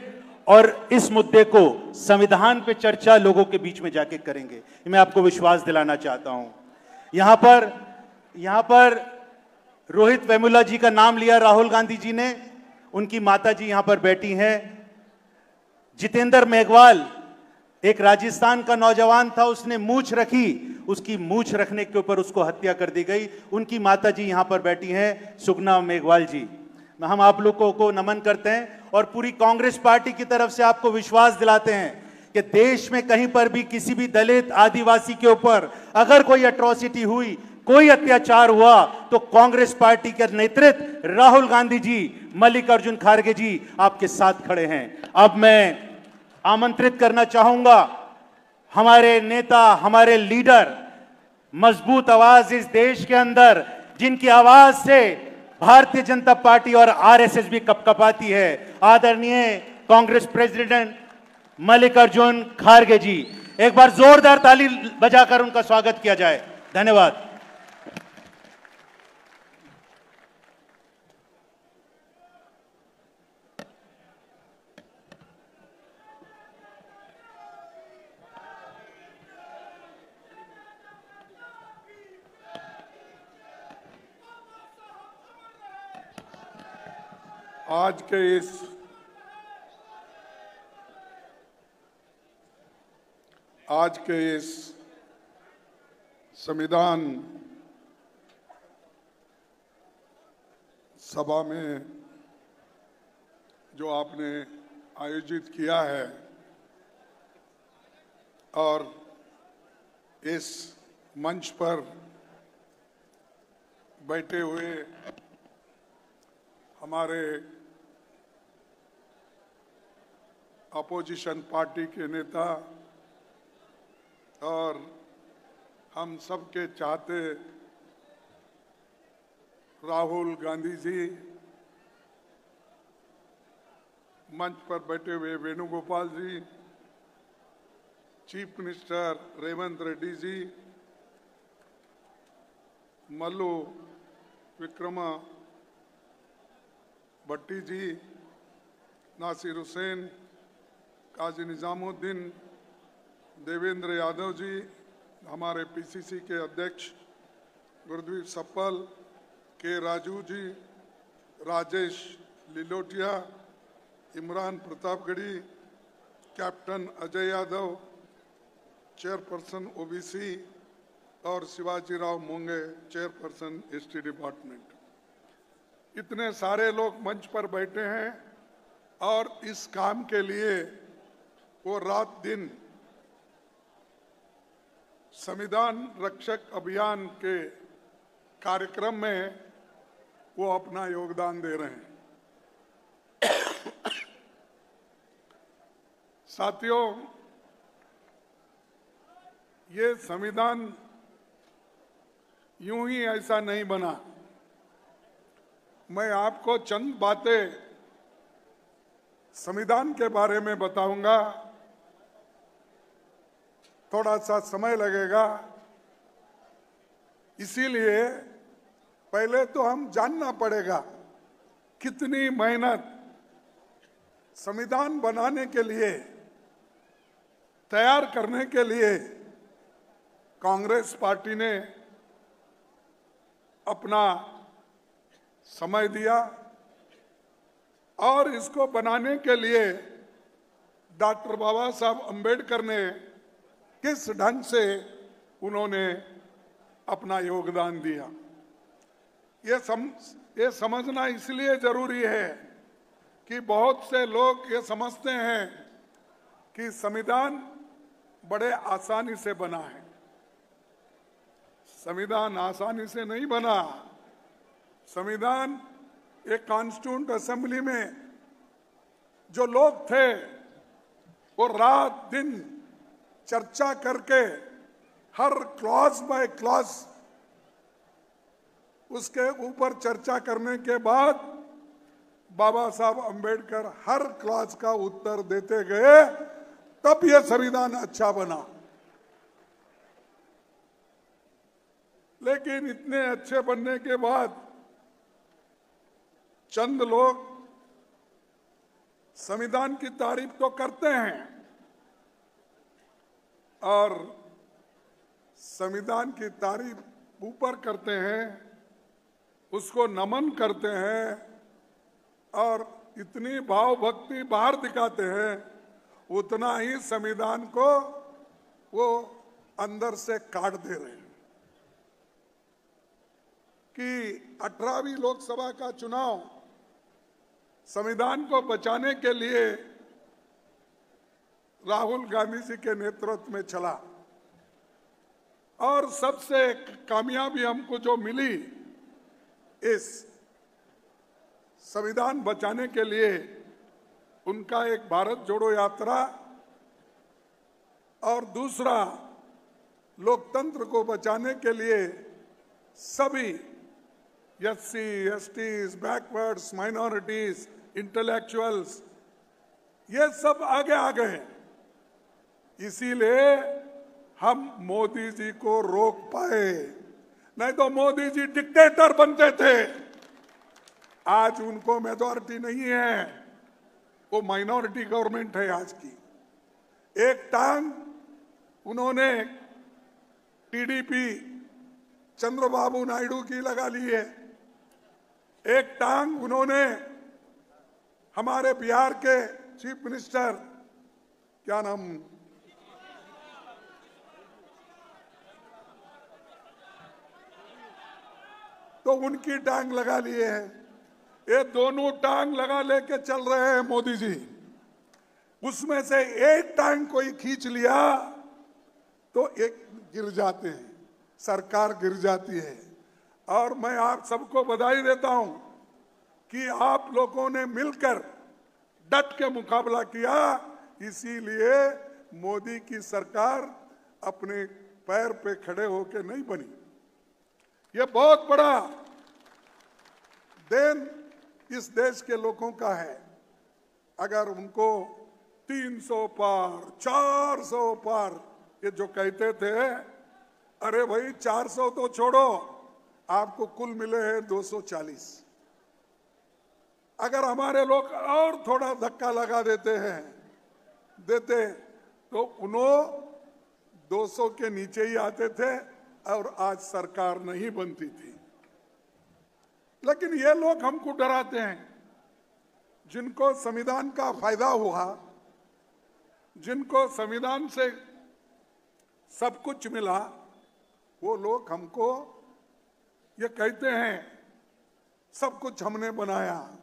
और इस मुद्दे को संविधान पे चर्चा लोगों के बीच में जाके करेंगे। मैं आपको विश्वास दिलाना चाहता हूं। यहां पर रोहित वेमुला जी का नाम लिया राहुल गांधी जी ने, उनकी माता जी यहां पर बैठी हैं। जितेंद्र मेघवाल एक राजस्थान का नौजवान था, उसने मूंछ रखी, उसकी मूंछ रखने के ऊपर उसको हत्या कर दी गई, उनकी माता जी यहां पर बैठी हैं, सुगना मेघवाल जी। हम आप लोगों को नमन करते हैं और पूरी कांग्रेस पार्टी की तरफ से आपको विश्वास दिलाते हैं कि देश में कहीं पर भी किसी भी दलित, आदिवासी के ऊपर अगर कोई एट्रॉसिटी हुई, कोई अत्याचार हुआ तो कांग्रेस पार्टी के नेतृत्व राहुल गांधी जी, मल्लिकार्जुन खड़गे जी आपके साथ खड़े हैं। अब मैं आमंत्रित करना चाहूंगा हमारे नेता, हमारे लीडर, मजबूत आवाज इस देश के अंदर, जिनकी आवाज से भारतीय जनता पार्टी और आरएसएस भी कपकपाती है, आदरणीय कांग्रेस प्रेसिडेंट मल्लिकार्जुन खड़गे जी। एक बार जोरदार ताली बजाकर उनका स्वागत किया जाए। धन्यवाद। आज के इस संविधान सभा में जो आपने आयोजित किया है और इस मंच पर बैठे हुए हमारे अपोजिशन पार्टी के नेता और हम सबके चाहते राहुल गांधी जी, मंच पर बैठे हुए वेणुगोपाल जी, चीफ मिनिस्टर रेवंत रेड्डी जी, मल्लू विक्रमा भट्टी जी, नासिर हुसैन, काजी निजामुद्दीन, देवेंद्र यादव जी, हमारे पीसीसी के अध्यक्ष Gurdeep Sappal, K Raju ji, Rajesh Lilothia, Imran Pratapgarhi, captain Ajay Yadav, chairperson OBC और Shivaji Rao Moghe, chairperson ST department. इतने सारे लोग मंच पर बैठे हैं और इस काम के लिए वो रात दिन संविधान रक्षक अभियान के कार्यक्रम में वो अपना योगदान दे रहे हैं। साथियों, ये संविधान यूं ही ऐसा नहीं बना। मैं आपको चंद बातें संविधान के बारे में बताऊंगा, थोड़ा सा समय लगेगा, इसीलिए पहले तो हम जानना पड़ेगा कितनी मेहनत संविधान बनाने के लिए, तैयार करने के लिए कांग्रेस पार्टी ने अपना समय दिया और इसको बनाने के लिए डॉक्टर बाबा साहब अंबेडकर ने किस ढंग से उन्होंने अपना योगदान दिया, ये समझना इसलिए जरूरी है कि बहुत से लोग ये समझते हैं कि संविधान बड़े आसानी से बना है। संविधान आसानी से नहीं बना। संविधान एक कॉन्स्टिट्यूंट असेंबली में जो लोग थे वो रात दिन चर्चा करके हर क्लॉज बाय क्लॉज उसके ऊपर चर्चा करने के बाद बाबा साहब अंबेडकर हर क्लॉज का उत्तर देते गए, तब यह संविधान अच्छा बना। लेकिन इतने अच्छे बनने के बाद चंद लोग संविधान की तारीफ तो करते हैं और संविधान की तारीफ ऊपर करते हैं, उसको नमन करते हैं और इतनी भाव भक्ति बाहर दिखाते हैं, उतना ही संविधान को वो अंदर से काट दे रहे हैं। कि 18वीं लोकसभा का चुनाव संविधान को बचाने के लिए राहुल गांधी जी के नेतृत्व में चला और सबसे कामयाबी हमको जो मिली इस संविधान बचाने के लिए, उनका एक भारत जोड़ो यात्रा और दूसरा लोकतंत्र को बचाने के लिए सभी SC, STs, backwards, minorities, intellectuals, ये सब आगे आ गए। इसीलिए हम मोदी जी को रोक पाए, नहीं तो मोदी जी डिक्टेटर बनते थे। आज उनको मेजॉरिटी नहीं है, वो माइनॉरिटी गवर्नमेंट है आज की। एक टांग उन्होंने टीडीपी चंद्रबाबू नायडू की लगा ली है, एक टांग उन्होंने हमारे बिहार के चीफ मिनिस्टर, क्या नाम, तो उनकी टांग लगा लिए है। ये दोनों टांग लगा लेके चल रहे हैं मोदी जी। उसमें से एक टांग कोई खींच लिया तो एक गिर जाते हैं, सरकार गिर जाती है। और मैं आप सबको बधाई देता हूं कि आप लोगों ने मिलकर डट के मुकाबला किया, इसीलिए मोदी की सरकार अपने पैर पे खड़े होके नहीं बनी। ये बहुत बड़ा देन इस देश के लोगों का है। अगर उनको 300 पार, 400 पार, ये जो कहते थे, अरे भाई 400 तो छोड़ो, आपको कुल मिले हैं 240। अगर हमारे लोग और थोड़ा धक्का लगा देते तो उन्होंने 200 के नीचे ही आते थे और आज सरकार नहीं बनती थी। लेकिन ये लोग हमको डराते हैं। जिनको संविधान का फायदा हुआ, जिनको संविधान से सब कुछ मिला, वो लोग हमको ये कहते हैं सब कुछ हमने बनाया,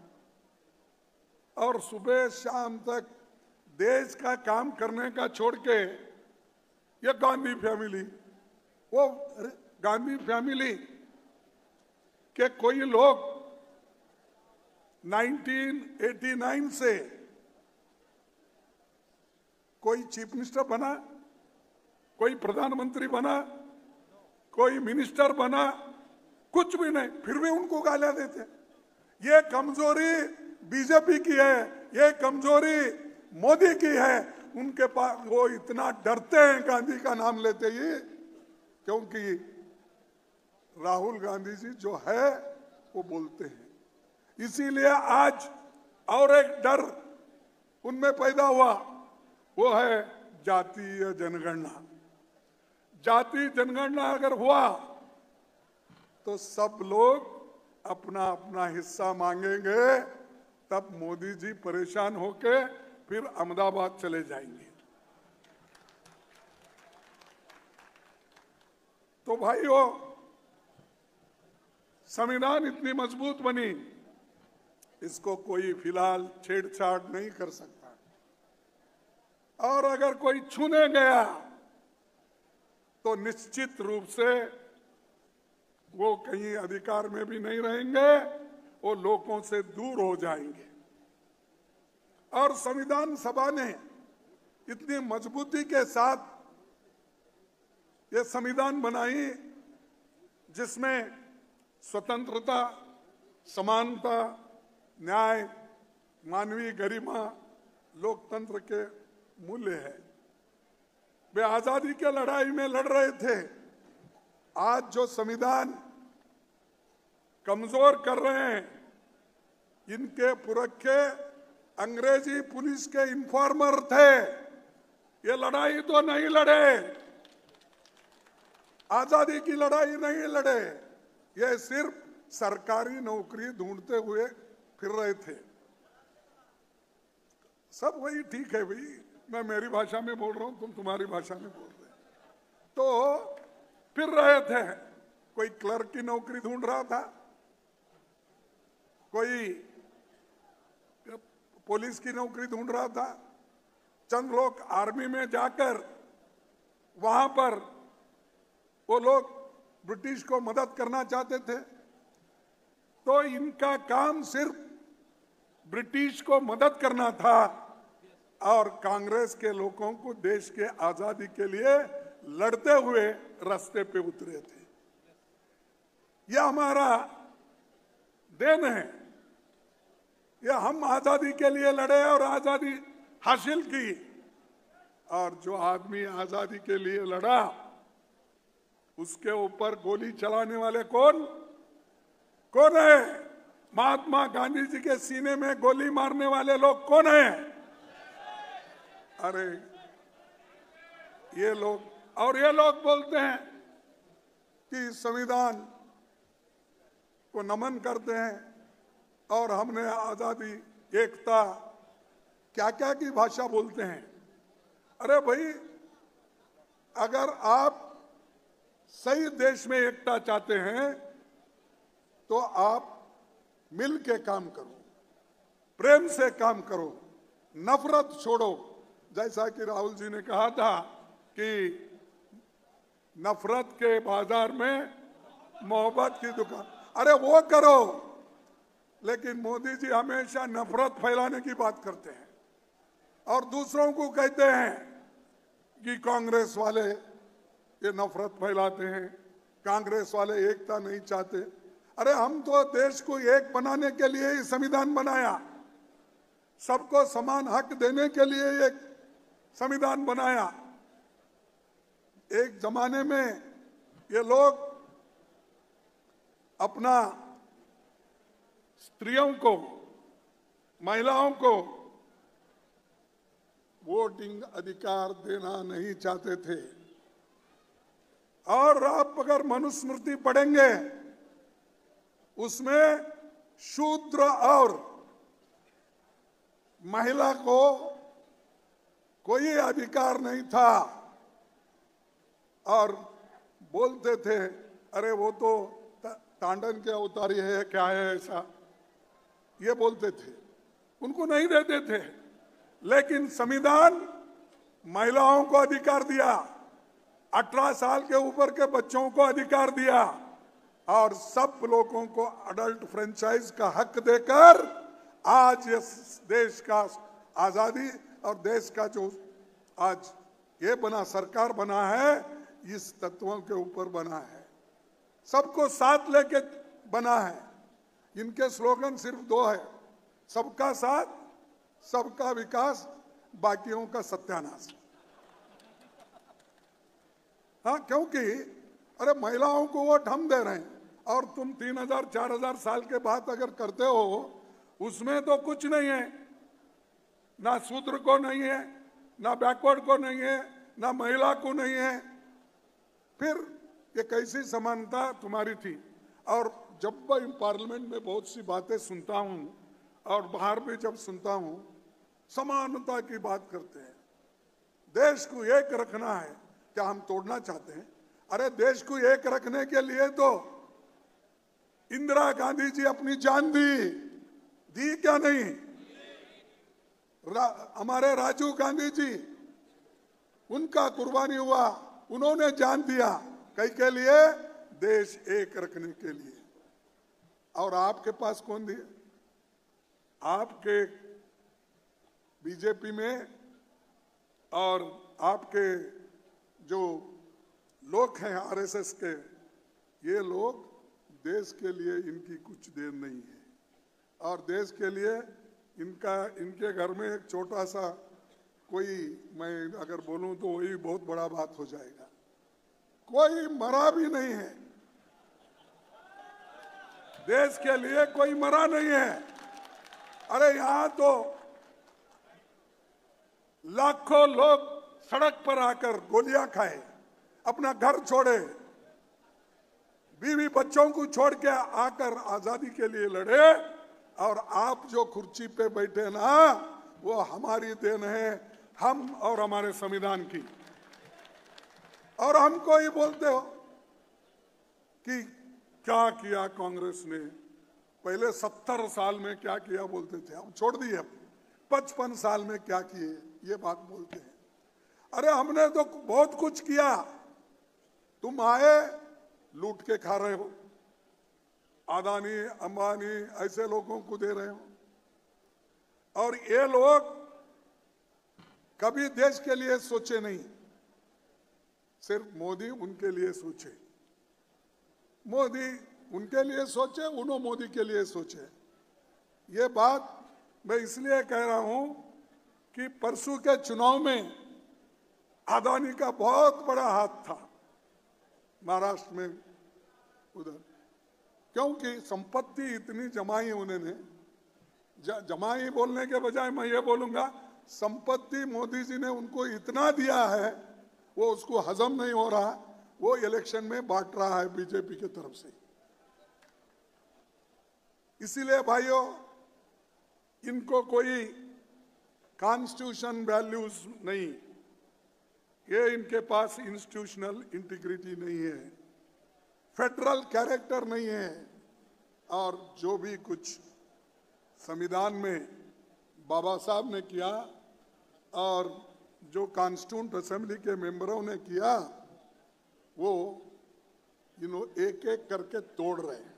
और सुबह शाम तक देश का काम करने का छोड़ के ये गांधी फैमिली, वो गांधी फैमिली के कोई लोग 1989 से कोई चीफ मिनिस्टर बना, कोई प्रधानमंत्री बना, कोई मिनिस्टर बना, कुछ भी नहीं, फिर भी उनको गालियां देते। ये कमजोरी बीजेपी की है, ये कमजोरी मोदी की है। उनके पास वो इतना डरते हैं गांधी का नाम लेते ही, क्योंकि राहुल गांधी जी जो है वो बोलते हैं। इसीलिए आज और एक डर उनमें पैदा हुआ, वो है जातीय जनगणना। जाति जनगणना अगर हुआ तो सब लोग अपना अपना हिस्सा मांगेंगे, तब मोदी जी परेशान होके फिर अहमदाबाद चले जाएंगे। तो भाइयों, संविधान इतनी मजबूत बनी, इसको कोई फिलहाल छेड़छाड़ नहीं कर सकता। और अगर कोई छूने गया तो निश्चित रूप से वो कहीं अधिकार में भी नहीं रहेंगे, वो लोगों से दूर हो जाएंगे। और संविधान सभा ने इतनी मजबूती के साथ ये संविधान बनाई, जिसमें स्वतंत्रता, समानता, न्याय, मानवीय गरिमा, लोकतंत्र के मूल्य है। वे आजादी के लड़ाई में लड़ रहे थे। आज जो संविधान कमजोर कर रहे हैं, इनके पुरखे अंग्रेजी पुलिस के इन्फॉर्मर थे। ये लड़ाई तो नहीं लड़े, आजादी की लड़ाई नहीं लड़े, ये सिर्फ सरकारी नौकरी ढूंढते हुए फिर रहे थे। सब वही ठीक है भाई, मैं मेरी भाषा में बोल रहा हूं, तुम तुम्हारी भाषा में बोल रहे, तो फिर रहे थे। कोई क्लर्क की नौकरी ढूंढ रहा था, कोई पुलिस की नौकरी ढूंढ रहा था, चंद लोग आर्मी में जाकर वहां पर वो लोग ब्रिटिश को मदद करना चाहते थे, तो इनका काम सिर्फ ब्रिटिश को मदद करना था और कांग्रेस के लोगों को देश के आजादी के लिए लड़ते हुए रास्ते पे उतरे थे। यह हमारा देन है, यह हम आजादी के लिए लड़े और आजादी हासिल की। और जो आदमी आजादी के लिए लड़ा उसके ऊपर गोली चलाने वाले कौन कौन है? महात्मा गांधी जी के सीने में गोली मारने वाले लोग कौन है? अरे ये लोग, और ये लोग बोलते हैं कि संविधान को नमन करते हैं और हमने आजादी, एकता, क्या क्या की भाषा बोलते हैं। अरे भाई, अगर आप सही देश में एकता चाहते हैं तो आप मिल के काम करो, प्रेम से काम करो, नफरत छोड़ो। जैसा कि राहुल जी ने कहा था कि नफरत के बाजार में मोहब्बत की दुकान, अरे वो करो। लेकिन मोदी जी हमेशा नफरत फैलाने की बात करते हैं और दूसरों को कहते हैं कि कांग्रेस वाले ये नफरत फैलाते हैं, कांग्रेस वाले एकता नहीं चाहते। अरे हम तो देश को एक बनाने के लिए ही संविधान बनाया, सबको समान हक देने के लिए एक संविधान बनाया। एक जमाने में ये लोग अपना स्त्रियों को, महिलाओं को वोटिंग अधिकार देना नहीं चाहते थे। और आप अगर मनुस्मृति पढ़ेंगे उसमें शूद्र और महिला को कोई अधिकार नहीं था और बोलते थे अरे वो तो तांडन के अवतारी है, क्या है ऐसा, ये बोलते थे, उनको नहीं देते थे। लेकिन संविधान महिलाओं को अधिकार दिया, 18 साल के ऊपर के बच्चों को अधिकार दिया और सब लोगों को अडल्ट फ्रेंचाइज का हक देकर आज इस देश का आजादी और देश का जो आज ये बना, सरकार बना है, इस तत्वों के ऊपर बना है, सबको साथ लेके बना है। इनके स्लोगन सिर्फ 2 है, सबका साथ, सबका विकास, बाकियों का सत्यानाश। हाँ, क्योंकि अरे महिलाओं को वोट हम दे रहे हैं और तुम 3000-4000 साल के बाद अगर करते हो उसमें तो कुछ नहीं है, ना शूद्र को नहीं है, ना बैकवर्ड को नहीं है, ना महिला को नहीं है। फिर ये कैसी समानता तुम्हारी थी? और जब मैं पार्लियामेंट में बहुत सी बातें सुनता हूं और बाहर भी जब सुनता हूं, समानता की बात करते हैं, देश को एक रखना है, क्या हम तोड़ना चाहते हैं? अरे देश को एक रखने के लिए तो इंदिरा गांधी जी अपनी जान दी क्या नहीं? हमारे राजीव गांधी जी, उनका कुर्बानी हुआ, उन्होंने जान दिया कई के लिए, देश एक रखने के लिए। और आपके पास कौन दिए? आपके बीजेपी में और आपके जो लोग हैं आरएसएस के, ये लोग देश के लिए इनकी कुछ देर नहीं है और देश के लिए इनके घर में एक छोटा सा कोई, मैं अगर बोलूं तो वही बहुत बड़ा बात हो जाएगा, कोई मरा भी नहीं है, देश के लिए कोई मरा नहीं है। अरे यहां तो लाखों लोग सड़क पर आकर गोलियां खाए, अपना घर छोड़े, बीवी बच्चों को छोड़ के आकर आजादी के लिए लड़े, और आप जो कुर्सी पे बैठे ना, वो हमारी देन है, हम और हमारे संविधान की। और हमको ही बोलते हो कि क्या किया कांग्रेस ने, पहले 70 साल में क्या किया बोलते थे, हम छोड़ दिए, 55 साल में क्या किए ये बात बोलते हैं। अरे हमने तो बहुत कुछ किया, तुम आए लूट के खा रहे हो, अदानी अंबानी ऐसे लोगों को दे रहे हो, और ये लोग कभी देश के लिए सोचे नहीं, सिर्फ मोदी उनके लिए सोचे, मोदी उनके लिए सोचे, उन्होंने मोदी के लिए सोचे। ये बात मैं इसलिए कह रहा हूं कि परसों के चुनाव में अदानी का बहुत बड़ा हाथ था महाराष्ट्र में उधर, क्योंकि संपत्ति इतनी जमाई उन्होंने, जमाई बोलने के बजाय मैं ये बोलूंगा संपत्ति मोदी जी ने उनको इतना दिया है वो उसको हजम नहीं हो रहा, वो इलेक्शन में बांट रहा है बीजेपी की तरफ से। इसीलिए भाइयों, इनको कोई कॉन्स्टिट्यूशन वैल्यूज नहीं, ये इनके पास इंस्टीट्यूशनल इंटीग्रिटी नहीं है, फेडरल कैरेक्टर नहीं है, और जो भी कुछ संविधान में बाबा साहब ने किया और जो कॉन्स्टिट्यूंट असेंबली के मेंबरों ने किया वो एक एक करके तोड़ रहे हैं।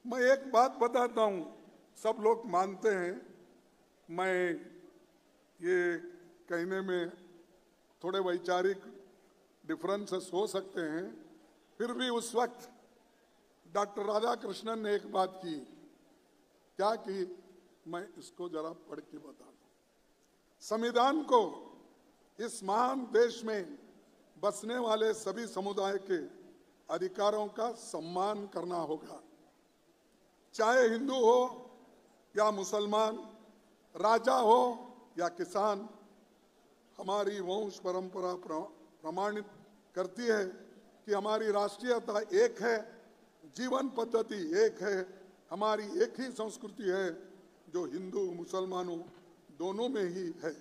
मैं एक बात बताता हूं, सब लोग मानते हैं, मैं ये कहने में थोड़े वैचारिक डिफरेंसेस हो सकते हैं, फिर भी उस वक्त डॉक्टर राधाकृष्णन ने एक बात की, क्या की, मैं इसको जरा पढ़ के बता दूं। संविधान को इस महान देश में बसने वाले सभी समुदाय के अधिकारों का सम्मान करना होगा, चाहे हिंदू हो या मुसलमान, राजा हो या किसान। हमारी वंश परंपरा प्रमाणित करती है कि हमारी राष्ट्रीयता एक है, जीवन पद्धति एक है, हमारी एक ही संस्कृति है जो हिंदू मुसलमानों दोनों में ही है।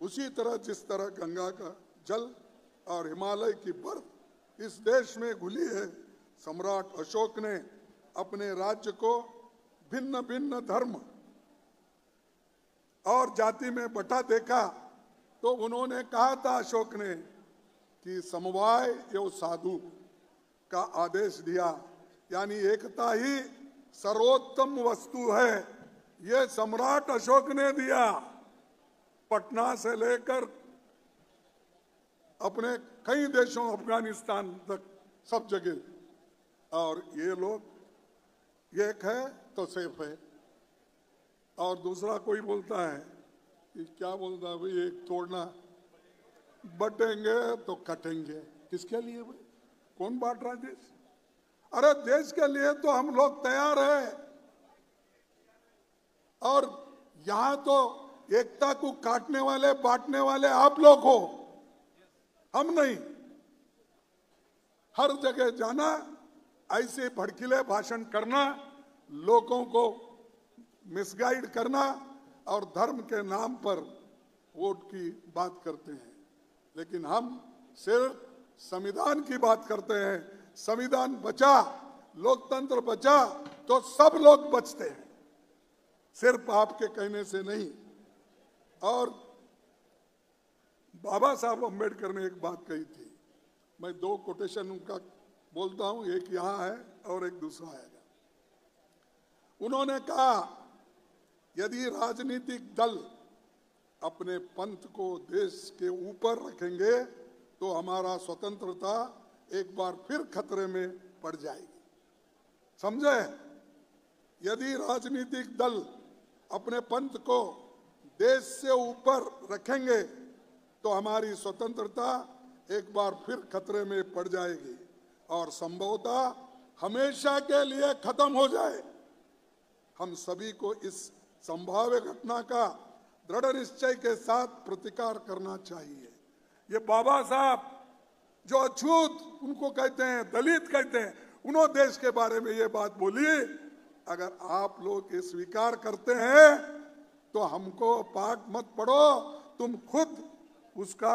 उसी तरह जिस तरह गंगा का जल और हिमालय की बर्फ इस देश में घुली है, सम्राट अशोक ने अपने राज्य को भिन्न भिन्न धर्म और जाति में बटा देखा तो उन्होंने कहा था अशोक ने कि समवाय एवं साधु का आदेश दिया, यानी एकता ही सर्वोत्तम वस्तु है। ये सम्राट अशोक ने दिया, पटना से लेकर अपने कई देशों अफगानिस्तान तक सब जगह। और ये लोग एक है तो सेफ है, और दूसरा कोई बोलता है कि क्या बोलता है भाई, एक तोड़ना, बटेंगे तो कटेंगे। किसके लिए भाई, कौन बांट रहा है देश? अरे देश के लिए तो हम लोग तैयार है, और यहां तो एकता को काटने वाले बांटने वाले आप लोग हो, हम नहीं। हर जगह जाना, ऐसे भड़कीले भाषण करना, लोगों को मिसगाइड करना और धर्म के नाम पर वोट की बात करते हैं। लेकिन हम सिर्फ संविधान की बात करते हैं। संविधान बचा, लोकतंत्र बचा तो सब लोग बचते हैं, सिर्फ आपके कहने से नहीं। और बाबा साहब अम्बेडकर ने एक बात कही थी, मैं दो कोटेशन उनका बोलता हूं, एक यहां है और एक दूसरा आएगा। उन्होंने कहा, यदि राजनीतिक दल अपने पंथ को देश के ऊपर रखेंगे तो हमारा स्वतंत्रता एक बार फिर खतरे में पड़ जाएगी। समझे? यदि राजनीतिक दल अपने पंथ को देश से ऊपर रखेंगे तो हमारी स्वतंत्रता एक बार फिर खतरे में पड़ जाएगी और संभवतः हमेशा के लिए खत्म हो जाए। हम सभी को इस संभाव्य घटना का दृढ़ निश्चय के साथ प्रतिकार करना चाहिए। ये बाबा साहब जो अछूत उनको कहते हैं, दलित कहते हैं, उन्होंने देश के बारे में ये बात बोली। अगर आप लोग ये स्वीकार करते हैं तो हमको पाठ मत पढ़ो, तुम खुद उसका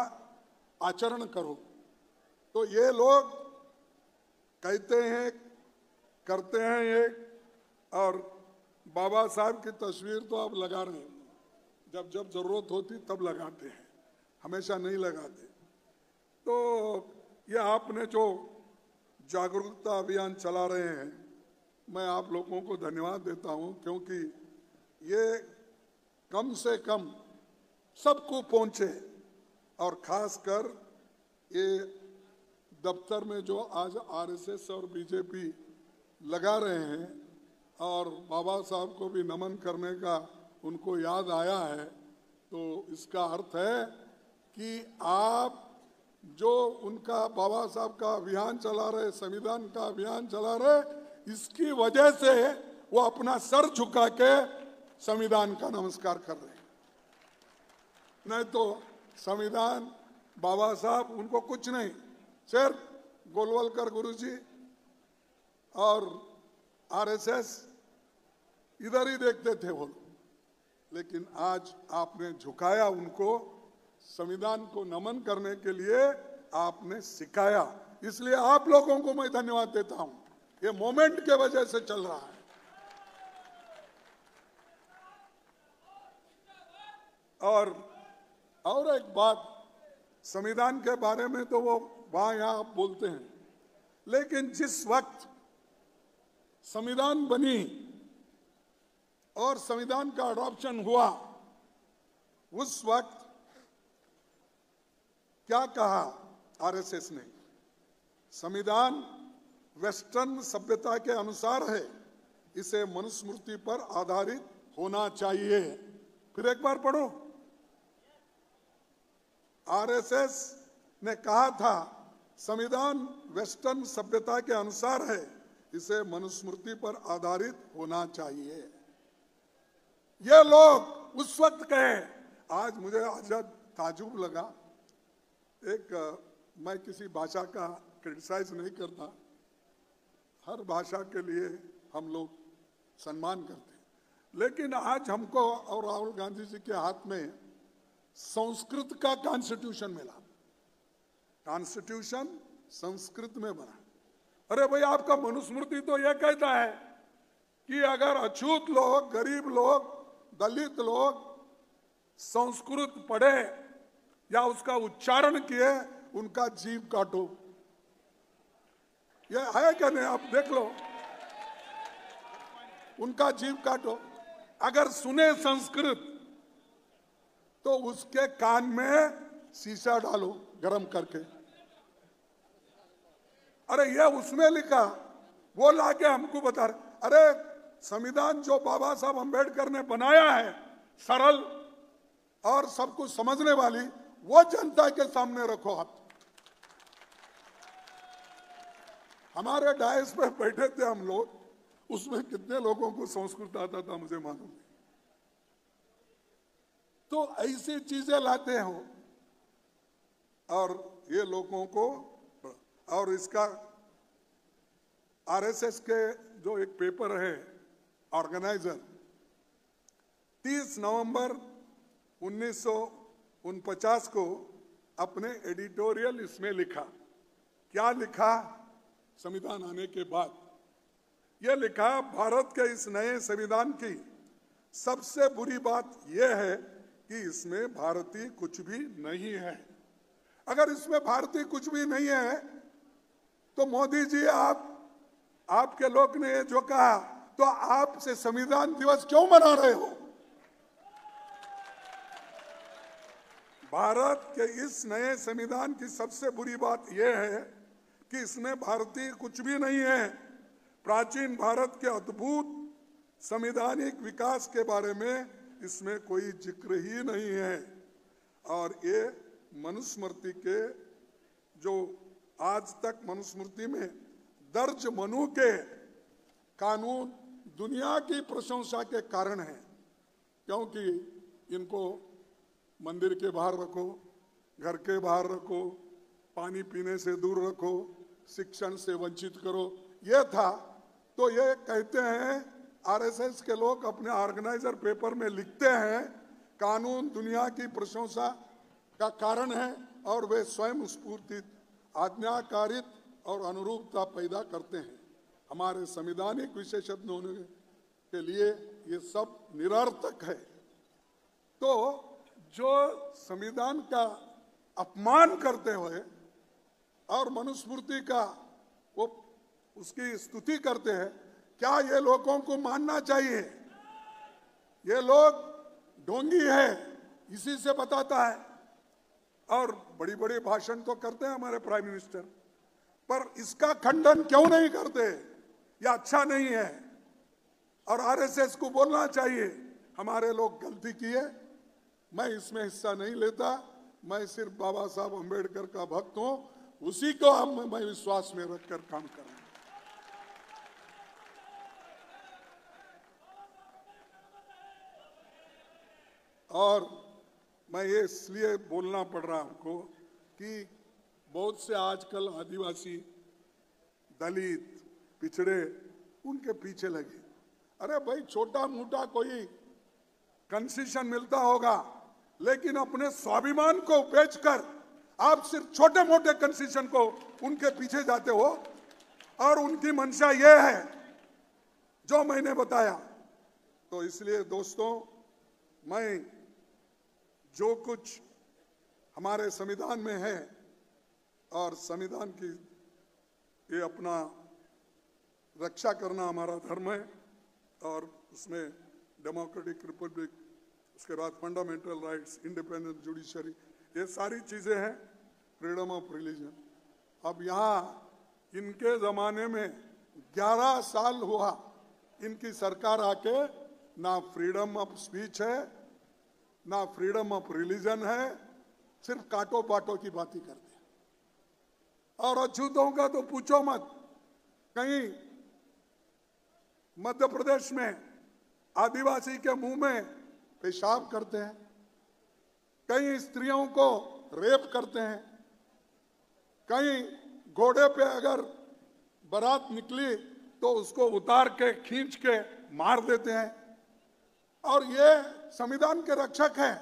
आचरण करो। तो ये लोग कहते हैं, करते हैं ये, और बाबा साहब की तस्वीर तो आप लगा रहे हैं, जब जब जरूरत होती तब लगाते हैं, हमेशा नहीं लगाते। तो ये आपने जो जागरूकता अभियान चला रहे हैं, मैं आप लोगों को धन्यवाद देता हूं, क्योंकि ये कम से कम सबको पहुंचे, और खासकर ये दफ्तर में जो आज आरएसएस और बीजेपी लगा रहे हैं और बाबा साहब को भी नमन करने का उनको याद आया है, तो इसका अर्थ है कि आप जो उनका बाबा साहब का अभियान चला रहे, संविधान का अभियान चला रहे, इसकी वजह से वो अपना सर झुका के संविधान का नमस्कार कर रहे हैं। नहीं तो संविधान, बाबा साहब, उनको कुछ नहीं, सिर्फ गोलवलकर गुरुजी और आरएसएस इधर ही देखते थे वो। लेकिन आज आपने झुकाया उनको, संविधान को नमन करने के लिए आपने सिखाया, इसलिए आप लोगों को मैं धन्यवाद देता हूं। ये मोमेंट के वजह से चल रहा है। और एक बात, संविधान के बारे में तो वो वहां यहां बोलते हैं, लेकिन जिस वक्त संविधान बनी और संविधान का अडॉप्शन हुआ, उस वक्त क्या कहा आरएसएस ने? संविधान वेस्टर्न सभ्यता के अनुसार है, इसे मनुस्मृति पर आधारित होना चाहिए। फिर एक बार पढ़ो। आरएसएस ने कहा था संविधान वेस्टर्न सभ्यता के अनुसार है, इसे मनुस्मृति पर आधारित होना चाहिए। ये लोग उस वक्त कहे। आज मुझे आजाद ताजुब लगा, मैं किसी भाषा का क्रिटिसाइज नहीं करता, हर भाषा के लिए हम लोग सम्मान करते हैं, लेकिन आज हमको और राहुल गांधी जी के हाथ में संस्कृत का कॉन्स्टिट्यूशन मिला। कॉन्स्टिट्यूशन संस्कृत में बना। अरे भाई, आपका मनुस्मृति तो यह कहता है कि अगर अछूत लोग, गरीब लोग, दलित लोग संस्कृत पढ़े या उसका उच्चारण किए, उनका जीव काटो। यह है क्या? नहीं, आप देख लो, उनका जीव काटो। अगर सुने संस्कृत तो उसके कान में शीशा डालो गरम करके। अरे ये उसमें लिखा, वो लाके हमको बता रहे। अरे संविधान जो बाबा साहब अंबेडकर ने बनाया है, सरल और सब कुछ समझने वाली, वो जनता के सामने रखो आप। हमारे डायस पे बैठे थे हम लोग, उसमें कितने लोगों को संस्कृत आता था मुझे मालूम नहीं। तो ऐसी चीजें लाते हो और ये लोगों को, और इसका आरएसएस के जो एक पेपर है ऑर्गेनाइजर, 30 नवंबर 1949 को अपने एडिटोरियल इसमें लिखा। क्या लिखा? संविधान आने के बाद यह लिखा, भारत के इस नए संविधान की सबसे बुरी बात यह है कि इसमें भारतीय कुछ भी नहीं है। अगर इसमें भारतीय कुछ भी नहीं है तो मोदी जी, आपके लोग ने ये जो कहा, तो आप से संविधान दिवस क्यों मना रहे हो? भारत के इस नए संविधान की सबसे बुरी बात यह है कि इसमें भारतीय कुछ भी नहीं है। प्राचीन भारत के अद्भुत संवैधानिक विकास के बारे में इसमें कोई जिक्र ही नहीं है। और ये मनुस्मृति के जो आज तक मनुस्मृति में दर्ज मनु के कानून दुनिया की प्रशंसा के कारण है, क्योंकि इनको मंदिर के बाहर रखो, घर के बाहर रखो, पानी पीने से दूर रखो, शिक्षण से वंचित करो, ये था। तो ये कहते हैं आरएसएस के लोग अपने ऑर्गेनाइजर पेपर में लिखते हैं, कानून दुनिया की प्रशंसा का कारण है और वे स्वयं स्फूर्तित, आज्ञाकारित और अनुरूपता पैदा करते हैं। हमारे संवैधानिक विशेषज्ञ होने के लिए ये सब निरर्थक है। तो जो संविधान का अपमान करते हुए और मनुस्मृति का वो उसकी स्तुति करते हैं, क्या ये लोगों को मानना चाहिए? ये लोग ढोंगी है, इसी से बताता है। और बड़ी बड़ी भाषण तो करते हैं हमारे प्राइम मिनिस्टर, पर इसका खंडन क्यों नहीं करते? यह अच्छा नहीं है और आरएसएस को बोलना चाहिए हमारे लोग गलती किए। मैं इसमें हिस्सा नहीं लेता, मैं सिर्फ बाबा साहब अंबेडकर का भक्त हूं, उसी को मैं विश्वास में रखकर काम करूंगा। और मैं ये इसलिए बोलना पड़ रहा हमको कि बहुत से आजकल आदिवासी, दलित, पिछड़े उनके पीछे लगे। अरे भाई, छोटा मोटा कोई कंसेशन मिलता होगा, लेकिन अपने स्वाभिमान को बेचकर आप सिर्फ छोटे मोटे कंसेशन को उनके पीछे जाते हो, और उनकी मंशा ये है जो मैंने बताया। तो इसलिए दोस्तों, मैं जो कुछ हमारे संविधान में है, और संविधान की ये अपना रक्षा करना हमारा धर्म है, और उसमें डेमोक्रेटिक रिपब्लिक, उसके बाद फंडामेंटल राइट्स, इंडिपेंडेंट जुडिशरी, ये सारी चीजें हैं, फ्रीडम ऑफ रिलीजन। अब यहाँ इनके जमाने में 11 साल हुआ इनकी सरकार आके, ना फ्रीडम ऑफ स्पीच है, ना फ्रीडम ऑफ रिलीजन है, सिर्फ काटो पाटो की बातें करते हैं। और अछूतों का तो पूछो मत। कहीं मध्य प्रदेश में आदिवासी के मुंह में पेशाब करते हैं, कहीं स्त्रियों को रेप करते हैं, कहीं घोड़े पे अगर बारात निकली तो उसको उतार के खींच के मार देते हैं। और ये संविधान के रक्षक हैं,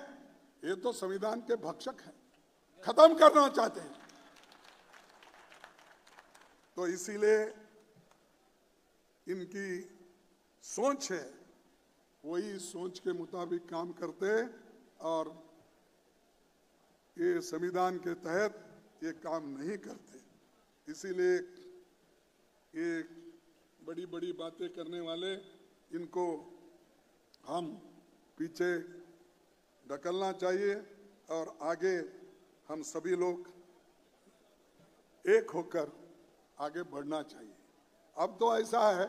ये तो संविधान के भक्षक हैं, खत्म करना चाहते हैं। तो इसीलिए इनकी सोच है, वही सोच के मुताबिक काम करते, और ये संविधान के तहत ये काम नहीं करते। इसीलिए ये बड़ी बड़ी बातें करने वाले, इनको हम पीछे ढकलना चाहिए और आगे हम सभी लोग एक होकर आगे बढ़ना चाहिए। अब तो ऐसा है,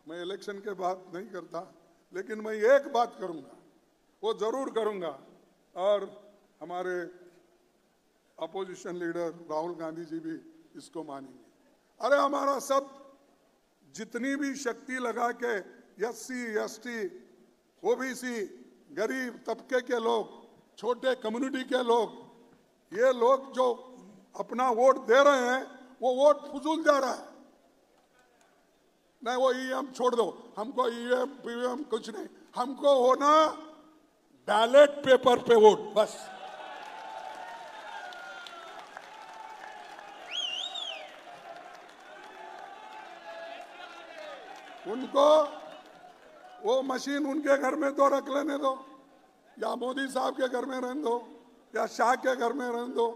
मैं इलेक्शन के बाद नहीं करता, लेकिन मैं एक बात करूंगा, वो जरूर करूंगा, और हमारे अपोजिशन लीडर राहुल गांधी जी भी इसको मानेंगे। अरे हमारा सब जितनी भी शक्ति लगा के एससी, एसटी, ओबीसी, गरीब तबके के लोग, छोटे कम्युनिटी के लोग, ये लोग जो अपना वोट दे रहे हैं, वो वोट फजूल जा रहा है। नहीं, वो ईवीएम छोड़ दो, हमको ईवीएम पीवीएम कुछ नहीं, हमको होना बैलेट पेपर पे वोट, बस। उनको वो मशीन उनके घर में तो रख लेने दो, या मोदी साहब के घर में रहने दो, या शाह के घर में रहने दो।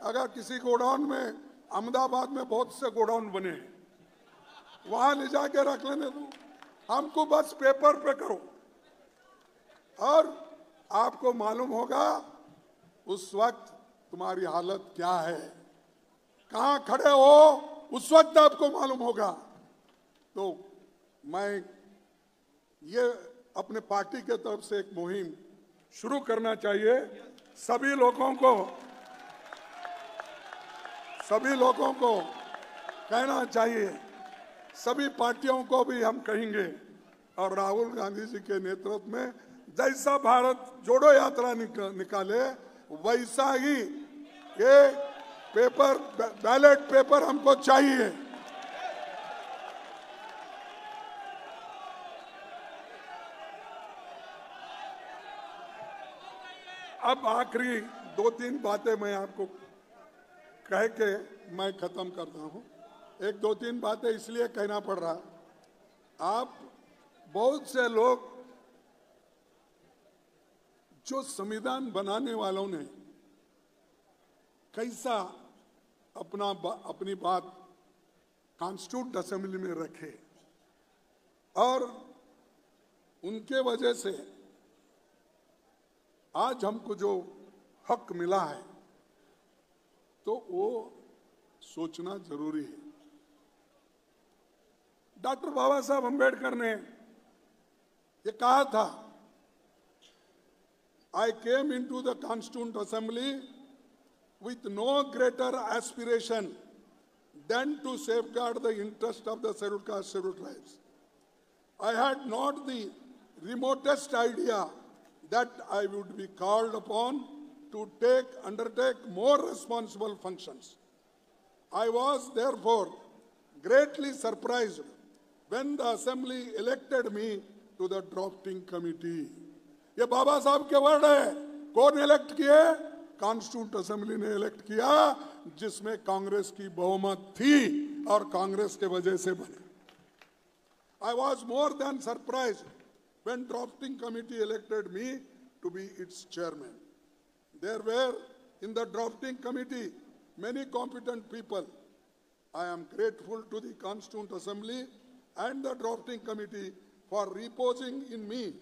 अगर किसी गोडाउन में, अहमदाबाद में बहुत से गोडाउन बने हैं, वहां ले जाके रख लेने दो, हमको बस पेपर पे करो। और आपको मालूम होगा उस वक्त तुम्हारी हालत क्या है, कहां खड़े हो, उस वक्त आपको मालूम होगा। तो मैं ये अपने पार्टी के तरफ से एक मुहिम शुरू करना चाहिए। सभी लोगों को कहना चाहिए, सभी पार्टियों को भी हम कहेंगे, और राहुल गांधी जी के नेतृत्व में जैसा भारत जोड़ो यात्रा निकाले, वैसा ही ये पेपर, बैलेट पेपर हमको चाहिए। अब आखिरी 2-3 बातें मैं आपको कह के मैं खत्म करता हूं। 1-2-3 बातें इसलिए कहना पड़ रहा, आप बहुत से लोग जो संविधान बनाने वालों ने कैसा अपनी बात कॉन्स्टिट्यूंट असेंबली में रखे और उनके वजह से आज हमको जो हक मिला है तो वो सोचना जरूरी है। डॉक्टर बाबा साहब अंबेडकर ने ये कहा था, I came into the Constituent Assembly with no greater aspiration than to safeguard the interest of the scheduled caste, scheduled tribes. I had not the remotest idea that I would be called upon to undertake more responsible functions. I was therefore greatly surprised when the Assembly elected me to the drafting committee. ये बाबा साहब के word है। कौन elect किए? Constituent assembly ने elect किया, जिसमें कांग्रेस की बहुमत थी और कांग्रेस के वजह से बने। I was more than surprised when drafting committee elected me to be its chairman. There were in the drafting committee many competent people. I am grateful to the Constituent Assembly and the drafting committee for reposing in me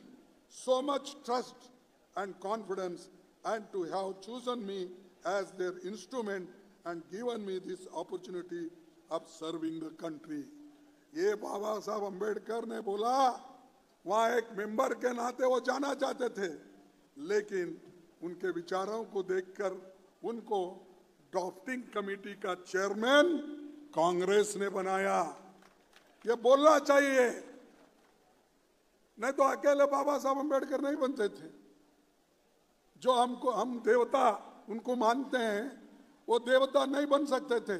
so much trust and confidence, and to have chosen me as their instrument and given me this opportunity of serving the country. ये बाबा साहब अंबेडकर ने बोला, वहाँ एक member के नाते वो जाना चाहते थे, लेकिन उनके विचारों को देखकर उनको ड्राफ्टिंग कमेटी का चेयरमैन कांग्रेस ने बनाया। ये बोलना चाहिए, नहीं तो अकेले बाबा साहब अंबेडकर नहीं बनते थे। जो हम देवता उनको मानते हैं, वो देवता नहीं बन सकते थे,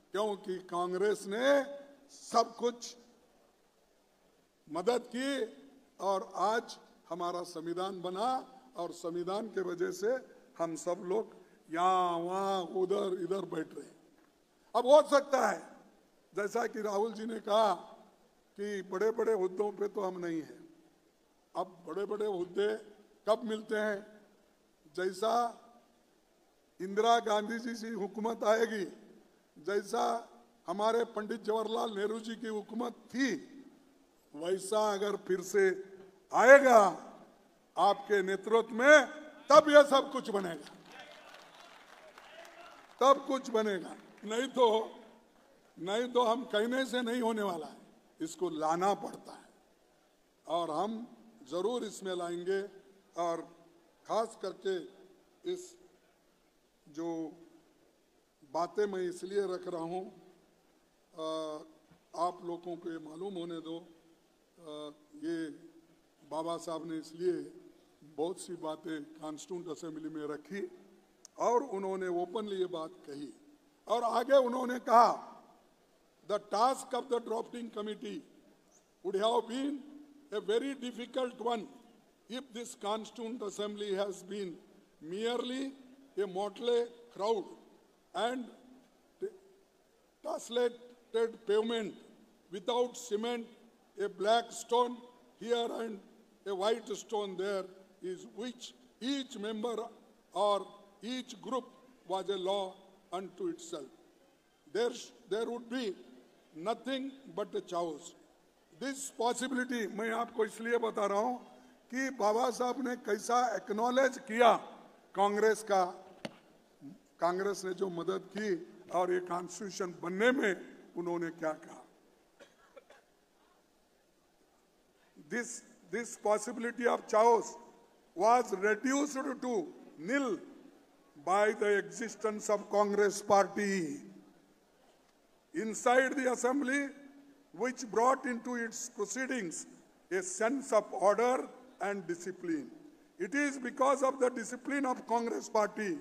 क्योंकि कांग्रेस ने सब कुछ मदद की और आज हमारा संविधान बना, और संविधान के वजह से हम सब लोग यहाँ वहाँ उधर इधर बैठ रहे हैं। अब हो सकता है जैसा कि राहुल जी ने कहा कि बड़े बड़े हुद्दों पे तो हम नहीं हैं। अब बड़े बड़े हुद्दे कब मिलते हैं? जैसा इंदिरा गांधी जी की हुकूमत आएगी, जैसा हमारे पंडित जवाहरलाल नेहरू जी की हुकूमत थी, वैसा अगर फिर से आएगा आपके नेतृत्व में, तब यह सब कुछ बनेगा, तब कुछ बनेगा। नहीं तो हम कहने से नहीं होने वाला है, इसको लाना पड़ता है और हम जरूर इसमें लाएंगे। और खास करके इस जो बातें मैं इसलिए रख रहा हूँ, आप लोगों को ये मालूम होने दो, ये बाबा साहब ने इसलिए बहुत सी बातें कॉन्स्टिट्यूंट असेंबली में रखी और उन्होंने ओपनली ये बात कही। और आगे उन्होंने कहा, the task of the drafting committee would have been a very difficult one if this Constituent Assembly has been merely a motley crowd and tessellated pavement without cement, a black stone here and a white stone there, is which each member or each group was a law unto itself. There would be nothing but a chaos. This possibility मैं आपको इसलिए बता रहा हूं कि बाबा साहब ने कैसा एक्नॉलेज किया कांग्रेस का, कांग्रेस ने जो मदद की और ये कॉन्स्टिट्यूशन बनने में उन्होंने क्या कहा। This possibility of chaos was reduced to nil by the existence of Congress party inside the assembly, which brought into its proceedings a sense of order and discipline. It is because of the discipline of Congress party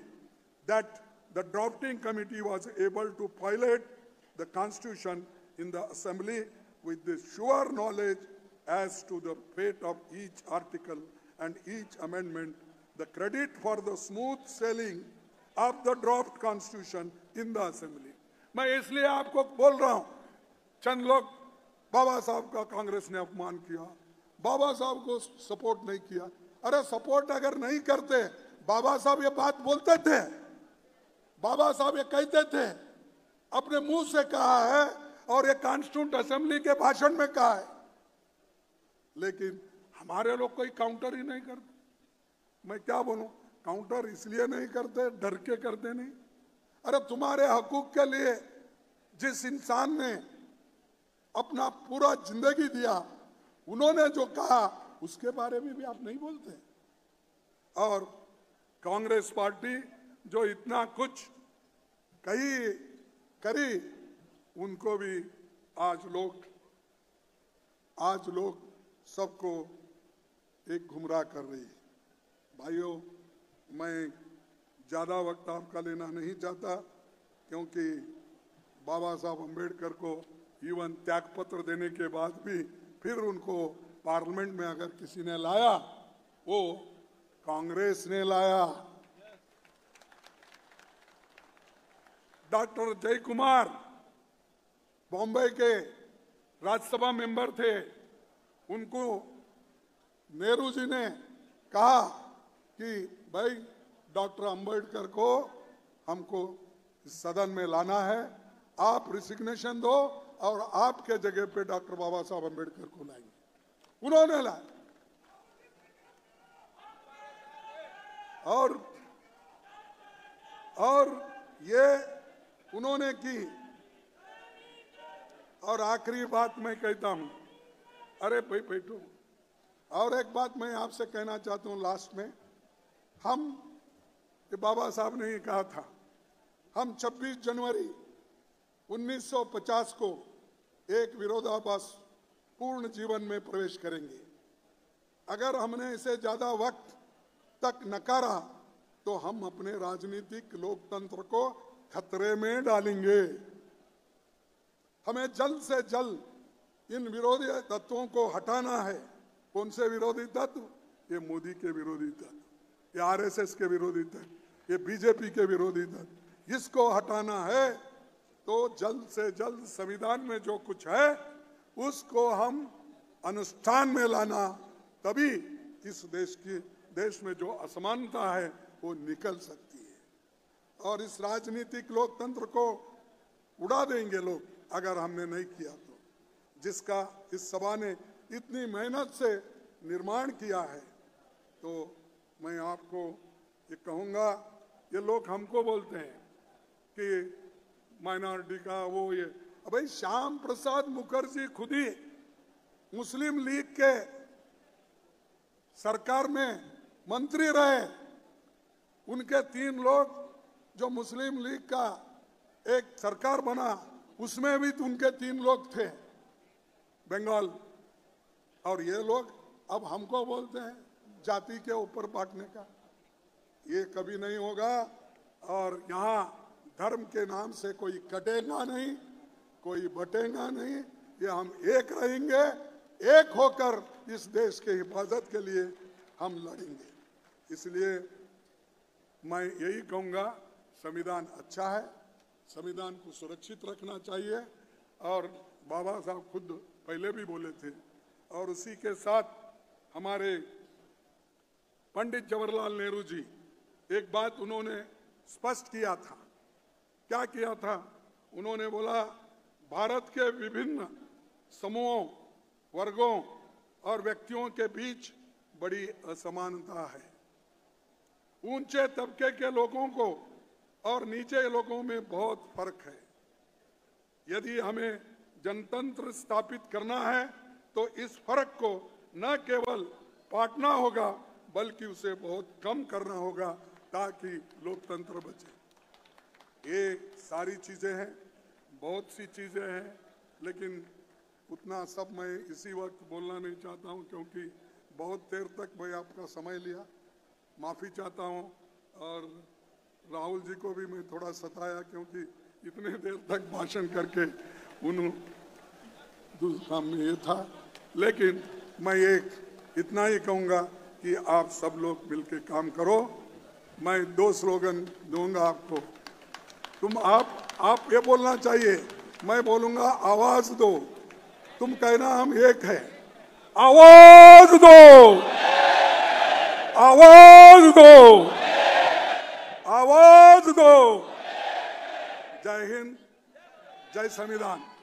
that the drafting committee was able to pilot the constitution in the assembly with the sure knowledge as to the fate of each article and each amendment. The credit for the smooth sailing of the draft constitution in the assembly. मैं इसलिए आपको बोल रहा हूं, चंद लोग बाबा साहब का कांग्रेस ने अपमान किया, बाबा साहब को सपोर्ट नहीं किया। अरे सपोर्ट अगर नहीं करते, बाबा साहब ये बात बोलते थे, बाबा साहब ये कहते थे अपने मुंह से कहा है और ये कॉन्स्टिट्यूंट असेंबली के भाषण में कहा है, लेकिन हमारे लोग कोई काउंटर ही नहीं करते। मैं क्या बोलूं, काउंटर इसलिए नहीं करते, डर के करते नहीं। अरे तुम्हारे हकूक के लिए जिस इंसान ने अपना पूरा जिंदगी दिया, उन्होंने जो कहा उसके बारे में भी आप नहीं बोलते। और कांग्रेस पार्टी जो इतना कुछ करी, उनको भी आज लोग सबको एक गुमराह कर रही है। भाइयों, मैं ज़्यादा वक्त आपका लेना नहीं चाहता, क्योंकि बाबा साहब अम्बेडकर को इवन त्यागपत्र देने के बाद भी फिर उनको पार्लियामेंट में अगर किसी ने लाया, वो कांग्रेस ने लाया। डॉक्टर जय कुमार बॉम्बे के राज्यसभा मेंबर थे, उनको नेहरू जी ने कहा कि भाई डॉक्टर अंबेडकर को हमको इस सदन में लाना है, आप रिसिग्नेशन दो और आपके जगह पे डॉक्टर बाबा साहब अंबेडकर को लाएंगे। उन्होंने लाया और ये उन्होंने की। और आखिरी बात मैं कहता हूं, अरे भाई बैठो, और एक बात मैं आपसे कहना चाहता हूं लास्ट में। ये बाबा साहब ने ही कहा था, हम 26 जनवरी 1950 को एक विरोधाभास पूर्ण जीवन में प्रवेश करेंगे। अगर हमने इसे ज्यादा वक्त तक नकारा तो हम अपने राजनीतिक लोकतंत्र को खतरे में डालेंगे। हमें जल्द से जल्द इन विरोधी तत्वों को हटाना है। कौन से विरोधी तत्व? ये मोदी के विरोधी तत्व, ये आरएसएस के विरोधी तत्व, ये बीजेपी के विरोधी तत्व। इसको हटाना है तो जल्द से जल्द संविधान में जो कुछ है उसको हम अनुष्ठान में लाना, तभी इस देश में जो असमानता है वो निकल सकती है। और इस राजनीतिक लोकतंत्र को उड़ा देंगे लोग अगर हमने नहीं किया तो, जिसका इस सभा ने इतनी मेहनत से निर्माण किया है। तो मैं आपको ये कहूँगा, ये लोग हमको बोलते हैं कि माइनॉरिटी का वो ये, भाई श्याम प्रसाद मुखर्जी खुद ही मुस्लिम लीग के सरकार में मंत्री रहे। उनके 3 लोग जो मुस्लिम लीग का एक सरकार बना, उसमें भी उनके 3 लोग थे बंगाल। और ये लोग अब हमको बोलते हैं जाति के ऊपर बांटने का। ये कभी नहीं होगा। और यहाँ धर्म के नाम से कोई कटेगा नहीं, कोई बटेगा नहीं। ये हम एक रहेंगे, एक होकर इस देश के हिफाजत के लिए हम लड़ेंगे। इसलिए मैं यही कहूँगा, संविधान अच्छा है, संविधान को सुरक्षित रखना चाहिए। और बाबा साहब खुद पहले भी बोले थे। और उसी के साथ हमारे पंडित जवाहरलाल नेहरू जी, एक बात उन्होंने स्पष्ट किया था। क्या किया था? उन्होंने बोला, भारत के विभिन्न समूहों, वर्गों और व्यक्तियों के बीच बड़ी असमानता है। ऊंचे तबके के लोगों को और नीचे लोगों में बहुत फर्क है। यदि हमें जनतंत्र स्थापित करना है तो इस फर्क को न केवल पाटना होगा बल्कि उसे बहुत कम करना होगा ताकि लोकतंत्र बचे। ये सारी चीजें हैं, बहुत सी चीजें हैं, लेकिन उतना सब मैं इसी वक्त बोलना नहीं चाहता हूं, क्योंकि बहुत देर तक मैं आपका समय लिया। माफ़ी चाहता हूं। और राहुल जी को भी मैं थोड़ा सताया, क्योंकि इतने देर तक भाषण करके दूसरा में ये था। लेकिन मैं इतना ही कहूँगा कि आप सब लोग मिलकर काम करो। मैं 2 स्लोगन दूंगा आपको। आप ये बोलना चाहिए, मैं बोलूंगा आवाज दो, तुम कहना हम एक है। आवाज दो, आवाज दो, आवाज दो। जय हिंद, जय संविधान।